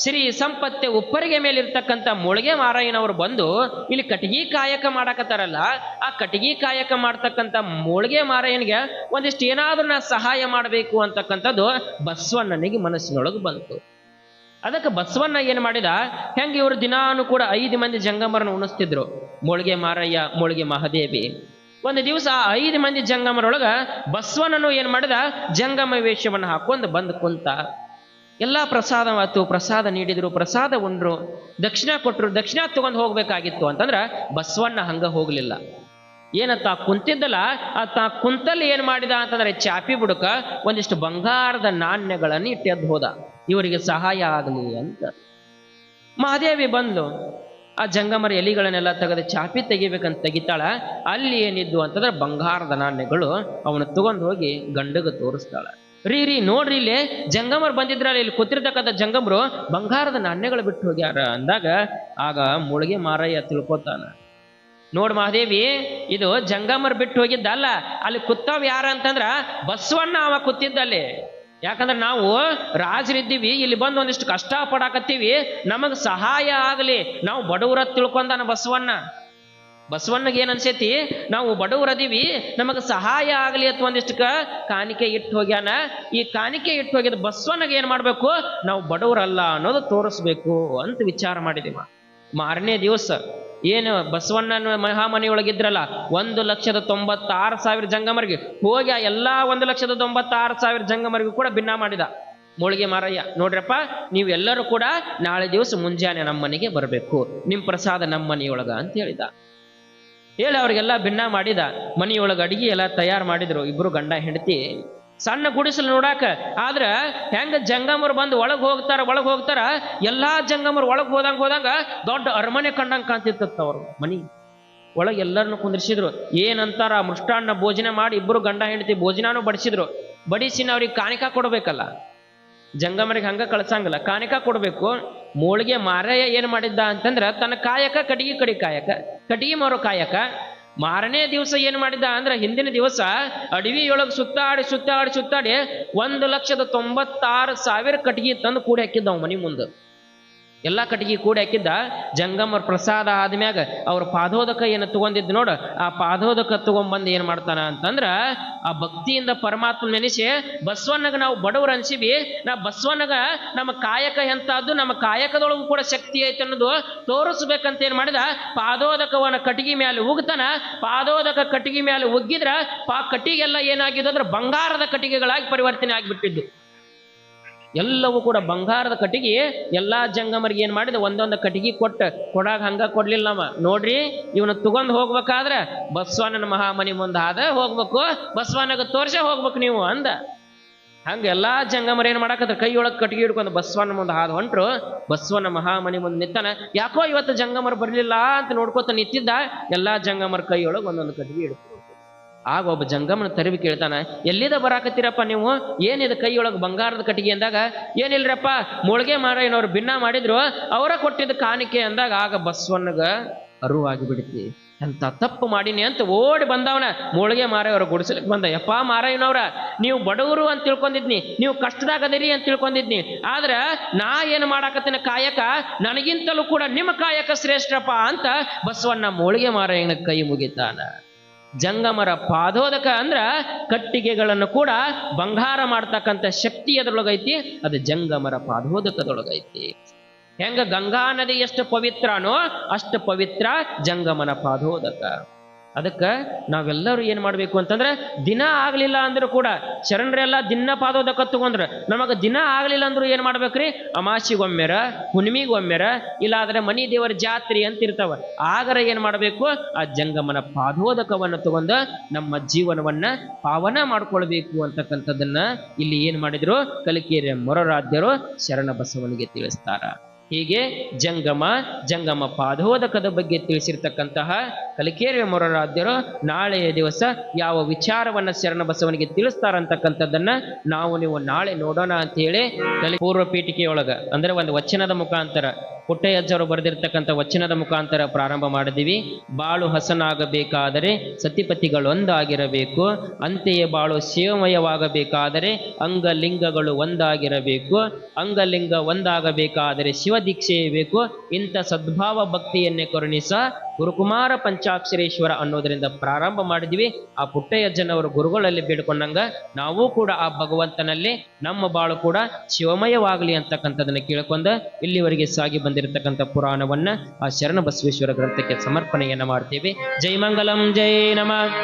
ಶ್ರೀ ಸಂಪತ್ತೆ ಉಪ್ಪರಿಗೆ ಮೇಲಿರ್ತಕ್ಕಂಥ ಮೋಳಿಗೆ ಮಾರಯ್ಯನವರು ಬಂದು ಇಲ್ಲಿ ಕಟಗಿ ಕಾಯಕ ಮಾಡಕತ್ತಾರಲ್ಲ. ಆ ಕಟಗಿ ಕಾಯಕ ಮಾಡ್ತಕ್ಕಂಥ ಮೋಳಿಗೆ ಮಾರಯ್ಯನಿಗೆ ಒಂದಿಷ್ಟು ಏನಾದ್ರೂ ನಾ ಸಹಾಯ ಮಾಡಬೇಕು ಅಂತಕ್ಕಂಥದ್ದು ಬಸವಣ್ಣನಿಗೆ ಮನಸ್ಸಿನೊಳಗೆ ಬಂತು. ಅದಕ್ಕೆ ಬಸವಣ್ಣ ಏನ್ ಮಾಡಿದ, ಹೆಂಗೆ ಇವರು ದಿನಾನು ಕೂಡ 5 ಮಂದಿ ಜಂಗಮರನ್ನು ಉಣಿಸ್ತಿದ್ರು. ಮೋಳಿಗೆ ಮಾರಯ್ಯ, ಮೋಳಿಗೆ ಮಹಾದೇವಿ. ಒಂದು ದಿವಸ 5 ಮಂದಿ ಜಂಗಮರೊಳಗ ಬಸವಣ್ಣನು ಏನ್ ಮಾಡಿದ, ಜಂಗಮ ವೇಷವನ್ನು ಹಾಕೊಂಡು ಬಂದು ಕುಂತ. ಎಲ್ಲ ಪ್ರಸಾದ ಆತು, ಪ್ರಸಾದ ನೀಡಿದ್ರು, ಪ್ರಸಾದ ಉಂಡ್ರು, ದಕ್ಷಿಣ ಕೊಟ್ಟರು. ದಕ್ಷಿಣ ತಗೊಂಡು ಹೋಗ್ಬೇಕಾಗಿತ್ತು ಅಂತಂದ್ರ ಬಸವಣ್ಣ ಹಂಗ ಹೋಗ್ಲಿಲ್ಲ. ಏನಂತ ಕುಂತಿದ್ದಲ್ಲ, ತಾ ಕುಂತಲ್ಲಿ ಏನ್ ಮಾಡಿದ ಅಂತಂದ್ರೆ ಚಾಪಿ ಬುಡಕ ಒಂದಿಷ್ಟು ಬಂಗಾರದ ನಾಣ್ಯಗಳನ್ನು ಇಟ್ಟೆದ್ದು ಹೋದ, ಇವರಿಗೆ ಸಹಾಯ ಆಗಲಿ ಅಂತ. ಮಹಾದೇವಿ ಬಂದ್ಲು, ಆ ಜಂಗಮರ ಎಲಿಗಳನ್ನೆಲ್ಲ ತೆಗೆದು ಚಾಪಿ ತೆಗಿಬೇಕಂತ ತೆಗಿತಾಳ. ಅಲ್ಲಿ ಏನಿದ್ದು ಅಂತಂದ್ರೆ ಬಂಗಾರದ ನಾಣ್ಯಗಳು. ಅವನು ತಗೊಂಡು ಹೋಗಿ ಗಂಡಗ ತೋರಿಸ್ತಾಳ. ರೀ ನೋಡ್ರಿ, ಇಲ್ಲಿ ಜಂಗಮರು ಬಂದಿದ್ರಲ್ಲ, ಇಲ್ಲಿ ಕೂತಿರ್ತಕ್ಕಂಥ ಜಂಗಮರು ಬಂಗಾರದ ನಾಣ್ಯಗಳು ಬಿಟ್ಟು ಹೋಗ್ಯಾರ ಅಂದಾಗ ಆಗ ಮುಳುಗೆ ಮಾರಯ್ಯ ತಿಳ್ಕೊತಾನ. ನೋಡ್ ಮಹಾದೇವಿ, ಇದು ಜಂಗಮರು ಬಿಟ್ಟು ಹೋಗಿದ್ದಲ್ಲ, ಅಲ್ಲಿ ಕೂತಾವ್ ಯಾರ ಅಂತಂದ್ರ ಬಸವಣ್ಣ ಅವ ಕೂತಿದ್ದಲ್ಲಿ. ಯಾಕಂದ್ರೆ ನಾವು ರಾಜರಿದ್ದೀವಿ, ಇಲ್ಲಿ ಬಂದು ಒಂದಿಷ್ಟು ಕಷ್ಟ ಪಡಾಕತ್ತೀವಿ, ನಮಗ್ ಸಹಾಯ ಆಗಲಿ, ನಾವು ಬಡವರ ತಿಳ್ಕೊಂಡಾನ ಬಸವಣ್ಣ. ಬಸವಣ್ಣಗೆ ಏನ್ ಅನ್ಸೈತಿ, ನಾವು ಬಡವರದೀವಿ, ನಮಗೆ ಸಹಾಯ ಆಗಲಿ ಅಥವಾ ಒಂದಿಷ್ಟು ಕಾಣಿಕೆ ಇಟ್ಟು ಹೋಗ್ಯಾನ. ಈ ಕಾಣಿಕೆ ಇಟ್ಟು ಹೋಗಿದ ಬಸವಣ್ಣಗೆ ಏನ್ ಮಾಡ್ಬೇಕು, ನಾವು ಬಡವರಲ್ಲ ಅನ್ನೋದು ತೋರಿಸ್ಬೇಕು ಅಂತ ವಿಚಾರ ಮಾಡಿದೀವ. ಮಾರನೇ ದಿವಸ ಏನು ಬಸವಣ್ಣನ ಮಹಾಮನೆಯೊಳಗಿದ್ರಲ್ಲ 1,96,000 ಜಂಗಮರಿಗೆ ಹೋಗಿ ಆ ಎಲ್ಲಾ 1,96,000 ಜಂಗಮರಿಗೂ ಕೂಡ ಭಿನ್ನ ಮಾಡಿದ ಮೋಳಿಗೆ ಮಾರಯ್ಯ. ನೋಡ್ರಪ್ಪ, ನೀವೆಲ್ಲರೂ ಕೂಡ ನಾಳೆ ದಿವಸ ಮುಂಜಾನೆ ನಮ್ಮ ಮನೆಗೆ ಬರಬೇಕು, ನಿಮ್ ಪ್ರಸಾದ ನಮ್ಮ ಮನೆಯೊಳಗ ಅಂತ ಹೇಳಿದ. ಹೇಳಿ ಅವ್ರಿಗೆಲ್ಲ ಭಿನ್ನ ಮಾಡಿದ. ಮನೆಯೊಳಗೆ ಅಡಿಗೆ ಎಲ್ಲ ತಯಾರು ಮಾಡಿದ್ರು. ಇಬ್ರು ಗಂಡ ಹೆಂಡತಿ ಸಣ್ಣ ಗುಡಿಸಲು ನೋಡಾಕ. ಆದ್ರ ಹೆಂಗ ಜಂಗಮರು ಬಂದು ಒಳಗ್ ಹೋಗ್ತಾರ, ಎಲ್ಲಾ ಜಂಗಮರು ಒಳಗ್ ಹೋದಂಗ ದೊಡ್ಡ ಅರಮನೆ ಕಂಡಂಗ ಕಾಣ್ತಿತ್ತ. ಅವ್ರು ಮನಿ ಒಳಗೆ ಎಲ್ಲರನ್ನು ಕುಂದಿರ್ಸಿದ್ರು. ಏನಂತಾರ, ಮೃಷ್ಟಾನ್ನ ಭೋಜನ ಮಾಡಿ ಇಬ್ರು ಗಂಡ ಹೆಂಡತಿ ಭೋಜನಾನು ಬಡಿಸಿದ್ರು. ಬಡಿಸಿನ ಅವ್ರಿಗೆ ಕಾಣಿಕ ಕೊಡ್ಬೇಕಲ್ಲ, ಜಂಗಮರಿಗೆ ಹಂಗ ಕಳ್ಸಂಗಿಲ್ಲ, ಕಾಣಿಕ ಕೊಡ್ಬೇಕು. ಮೋಳಿಗೆ ಮಾರಯ್ಯ ಏನ್ ಮಾಡಿದ್ದ ಅಂತಂದ್ರ ತನ್ನ ಕಾಯಕ ಕಟಿಗಿ ಕಡಿ ಕಾಯಕ, ಕಟಿಗಿ ಮಾರೋ ಕಾಯಕ, ಮಾರನೇ ದಿವಸ ಏನ್ ಮಾಡಿದ ಅಂದ್ರೆ ಹಿಂದಿನ ದಿವಸ ಅಡವಿಯೊಳಗೆ ಸುತ್ತಾಡಿ 1,96,000 ಕಟ್ಟಿಗೆ ತಂದು ಕೂಡಿ ಹಾಕಿದ್ದ ಅವ ಮನಿ ಮುಂದೆ. ಎಲ್ಲ ಕಟ್ಟಿಗೆ ಕೂಡಿ ಹಾಕಿದ್ದ. ಜಂಗಮರ ಪ್ರಸಾದ ಆದ್ಮ್ಯಾಗ ಅವ್ರ ಪಾದೋದಕ ಏನು ತಗೊಂಡಿದ್ದು ನೋಡು, ಆ ಪಾದೋದಕ ತಗೊಂಡ್ಬಂದು ಏನ್ ಮಾಡ್ತಾನ ಅಂತಂದ್ರ ಆ ಭಕ್ತಿಯಿಂದ ಪರಮಾತ್ಮ ನೆನೆಸಿ ಬಸವಣ್ಣಗ ನಾವು ಬಡವ್ರು ಅನ್ಸಿವಿ, ನಾ ಬಸವಣ್ಣಗ ನಮ್ಮ ಕಾಯಕ ಎಂತದ್ದು, ನಮ್ಮ ಕಾಯಕದೊಳಗೂ ಕೂಡ ಶಕ್ತಿ ಐತೆ ಅನ್ನೋದು ತೋರಿಸ್ಬೇಕಂತ ಏನ್ ಮಾಡಿದ, ಪಾದೋದಕವನ್ನ ಕಟ್ಟಿಗೆ ಮೇಲೆ ಉಗ್ತಾನ. ಪಾದೋದಕ ಕಟ್ಟಿಗೆ ಮೇಲೆ ಉಗ್ಗಿದ್ರ ಕಟ್ಟಿಗೆಲ್ಲ ಏನಾಗಿದ್ದು ಅಂದ್ರೆ ಬಂಗಾರದ ಕಟ್ಟಿಗೆಗಳಾಗಿ ಪರಿವರ್ತನೆ ಆಗಿಬಿಟ್ಟಿದ್ದು. ಎಲ್ಲವೂ ಕೂಡ ಬಂಗಾರದ ಕಟ್ಟಿಗೆ. ಎಲ್ಲಾ ಜಂಗಮರಿಗೆ ಏನ್ ಮಾಡಿದ, ಒಂದೊಂದು ಕಟ್ಟಿಗೆ ಕೊಡಾಗ ಹಂಗ ಕೊಡ್ಲಿಲ್ಲಮ್ಮ. ನೋಡ್ರಿ, ಇವನು ತಗೊಂಡ್ ಹೋಗ್ಬೇಕಾದ್ರೆ ಬಸವಣ್ಣನ ಮಹಾಮನಿ ಮುಂದೆ ಆದ ಹೋಗ್ಬೇಕು, ಬಸವಣ್ಣಗ ತೋರ್ಸೆ ಹೋಗ್ಬೇಕು ನೀವು ಅಂದ. ಹಂಗ ಎಲ್ಲಾ ಜಂಗಮರ ಏನ್ ಮಾಡಾಕತ್ರ, ಕೈಯೊಳಗೆ ಕಟ್ಟಿಗೆ ಹಿಡ್ಕೊಂಡು ಬಸವಣ್ಣ ಮುಂದೆ ಹಾದು ಹೊಂಟ್ರು. ಬಸವಣ್ಣ ಮಹಾಮನಿ ಮುಂದೆ ನಿಂತಾನ. ಯಾಕೋ ಇವತ್ತು ಜಂಗಮರು ಬರ್ಲಿಲ್ಲ ಅಂತ ನೋಡ್ಕೋತ ನಿಂತಿದ್ದ. ಎಲ್ಲಾ ಜಂಗಮರ ಕೈಯೊಳಗೆ ಒಂದೊಂದು ಕಟ್ಟಿಗೆ ಹಿಡ್ಕೊಂಡು. ಆಗ ಒಬ್ಬ ಜಂಗಮನ ತರಿವಿ ಕೇಳ್ತಾನ, ಎಲ್ಲಿದ ಬರಾಕತ್ತೀರಪ್ಪ ನೀವು, ಏನಿದೆ ಕೈಯೊಳಗೆ ಬಂಗಾರದ ಕಟ್ಟಿಗೆ ಅಂದಾಗ, ಏನಿಲ್ರಪ್ಪ ಮುಳುಗೆ ಮಾರಾಯನವ್ರು ಭಿನ್ನ ಮಾಡಿದ್ರು, ಅವರ ಕೊಟ್ಟಿದ್ದ ಕಾಣಿಕೆ ಅಂದಾಗ ಆಗ ಬಸವಣ್ಣಗ ಅರುವಾಗಿ ಬಿಡ್ತಿ. ಅಂತ ತಪ್ಪು ಮಾಡೀನಿ ಅಂತ ಓಡಿ ಬಂದವನ ಮುಳುಗೆ ಮಾರಾಯವ್ರ ಗುಡಿಸಲಿಕ್ಕೆ ಬಂದ. ಯಪ್ಪ ಮಾರಾಯನವ್ರ, ನೀವು ಬಡವರು ಅಂತ ತಿಳ್ಕೊಂಡಿದ್ನಿ, ನೀವು ಕಷ್ಟದಾಗದಿರಿ ಅಂತ ತಿಳ್ಕೊಂಡಿದ್ನಿ, ಆದ್ರ ನಾ ಏನು ಮಾಡಾಕತ್ತಿನ ಕಾಯಕ ನನಗಿಂತಲೂ ಕೂಡ ನಿಮ್ಮ ಕಾಯಕ ಶ್ರೇಷ್ಠಪ್ಪ ಅಂತ ಬಸವಣ್ಣ ಮುಳುಗೆ ಮಾರಾಯನ ಕೈ ಮುಗಿತಾನ. ಜಂಗಮರ ಪಾದೋದಕ ಅಂದ್ರ ಕಟ್ಟಿಗೆಗಳನ್ನು ಕೂಡ ಬಂಗಾರ ಮಾಡ್ತಕ್ಕಂಥ ಶಕ್ತಿ ಎದ್ರೊಳಗೈತಿ, ಅದು ಜಂಗಮರ ಪಾದೋದಕದೊಳಗೈತಿ. ಹೆಂಗ ಗಂಗಾ ನದಿ ಎಷ್ಟು ಪವಿತ್ರನೋ ಅಷ್ಟು ಪವಿತ್ರ ಜಂಗಮನ ಪಾದೋದಕ. ಅದಕ್ಕೆ ನಾವೆಲ್ಲರೂ ಏನ್ ಮಾಡ್ಬೇಕು ಅಂತಂದ್ರೆ, ದಿನ ಆಗ್ಲಿಲ್ಲ ಅಂದ್ರೂ ಕೂಡ ಶರಣರೆಲ್ಲ ದಿನ ಪಾದೋದಕ ತಗೊಂಡ್ರ, ನಮಗ ದಿನ ಆಗ್ಲಿಲ್ಲ ಅಂದ್ರೂ ಏನ್ ಮಾಡ್ಬೇಕ್ರಿ, ಅಮಾಸಿಗೊಮ್ಮೆರ ಹುಣ್ಣಿಮಿಗೊಮ್ಮೆರ ಇಲ್ಲಾದ್ರೆ ಮನಿ ದೇವರ ಜಾತ್ರೆ ಅಂತ ಇರ್ತಾವ, ಆಗರ ಏನ್ ಮಾಡ್ಬೇಕು, ಆ ಜಂಗಮನ ಪಾದೋದಕವನ್ನು ತಗೊಂಡ ನಮ್ಮ ಜೀವನವನ್ನ ಪಾವನ ಮಾಡ್ಕೊಳ್ಬೇಕು ಅಂತಕ್ಕಂಥದ್ದನ್ನ ಇಲ್ಲಿ ಏನ್ ಮಾಡಿದ್ರು, ಕಲಿಕೇರಿಯ ಮೊರರಾಧ್ಯರು ಶರಣ ಬಸವನಿಗೆ ತಿಳಿಸ್ತಾರ. ಹೀಗೆ ಜಂಗಮ ಪಾದೋದಕದ ಬಗ್ಗೆ ತಿಳಿಸಿರ್ತಕ್ಕಂತಹ ಕಲಿಕೇರಿಯ ಮೊರರಾಧ್ಯರು ನಾಳೆಯ ದಿವಸ ಯಾವ ವಿಚಾರವನ್ನ ಶರಣ ಬಸವನಿಗೆ ತಿಳಿಸ್ತಾರಂತಕ್ಕಂಥದ್ದನ್ನ ನಾವು ನೀವು ನಾಳೆ ನೋಡೋಣ ಅಂತ ಹೇಳಿ ಪೂರ್ವ ಪೀಠಿಕೆಯೊಳಗ ಅಂದ್ರೆ ಒಂದು ವಚನದ ಮುಖಾಂತರ ಪುಟ್ಟಯ್ಯಜ್ಜವರು ಬರೆದಿರ್ತಕ್ಕಂಥ ವಚನದ ಮುಖಾಂತರ ಪ್ರಾರಂಭ ಮಾಡಿದೀವಿ. ಬಾಳು ಹಸನಾಗಬೇಕಾದರೆ ಸತಿಪತಿಗಳೊಂದಾಗಿರಬೇಕು, ಅಂತೆಯೇ ಬಾಳು ಶಿವಮಯವಾಗಬೇಕಾದರೆ ಅಂಗಲಿಂಗಗಳು ಒಂದಾಗಿರಬೇಕು, ಅಂಗಲಿಂಗ ಒಂದಾಗಬೇಕಾದರೆ ಶಿವದೀಕ್ಷೆಯೇ ಬೇಕು. ಇಂಥ ಸದ್ಭಾವ ಭಕ್ತಿಯನ್ನೇ ಕರುಣಿಸ ಗುರುಕುಮಾರ ಪಂಚಾಕ್ಷರೇಶ್ವರ ಅನ್ನೋದರಿಂದ ಪ್ರಾರಂಭ ಮಾಡಿದ್ವಿ. ಆ ಪುಟ್ಟಯ್ಯಜ್ಜನವರು ಗುರುಗಳಲ್ಲಿ ಬೇಡ್ಕೊಂಡಂಗ ನಾವು ಕೂಡ ಆ ಭಗವಂತನಲ್ಲಿ ನಮ್ಮ ಬಾಳು ಕೂಡ ಶಿವಮಯವಾಗಲಿ ಅಂತಕ್ಕಂಥದನ್ನ ಕೇಳ್ಕೊಂಡ ಇಲ್ಲಿವರೆಗೆ ಸಾಗಿ ಬಂದಿರತಕ್ಕಂಥ ಪುರಾಣವನ್ನ ಆ ಶರಣ ಬಸವೇಶ್ವರ ಗ್ರಂಥಕ್ಕೆ ಸಮರ್ಪಣೆಯನ್ನ ಮಾಡ್ತೇವೆ. ಜೈ ಮಂಗಲಂ, ಜೈ ನಮಃ.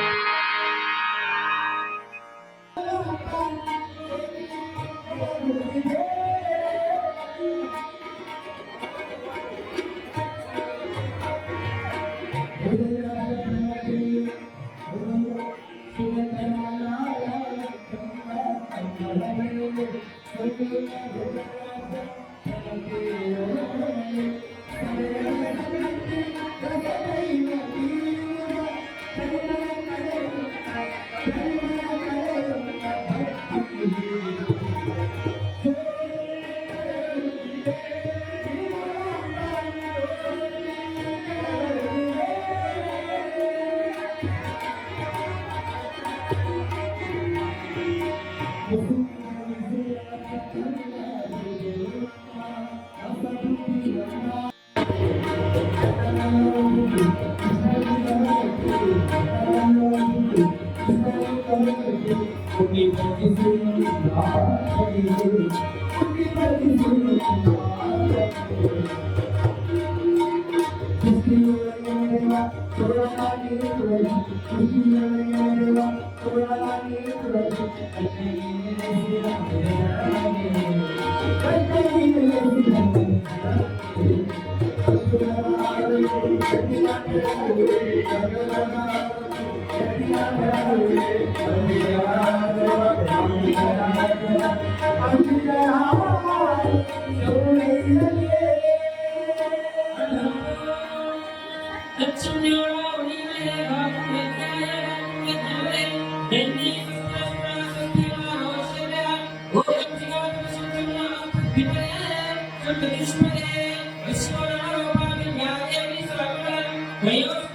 Wait.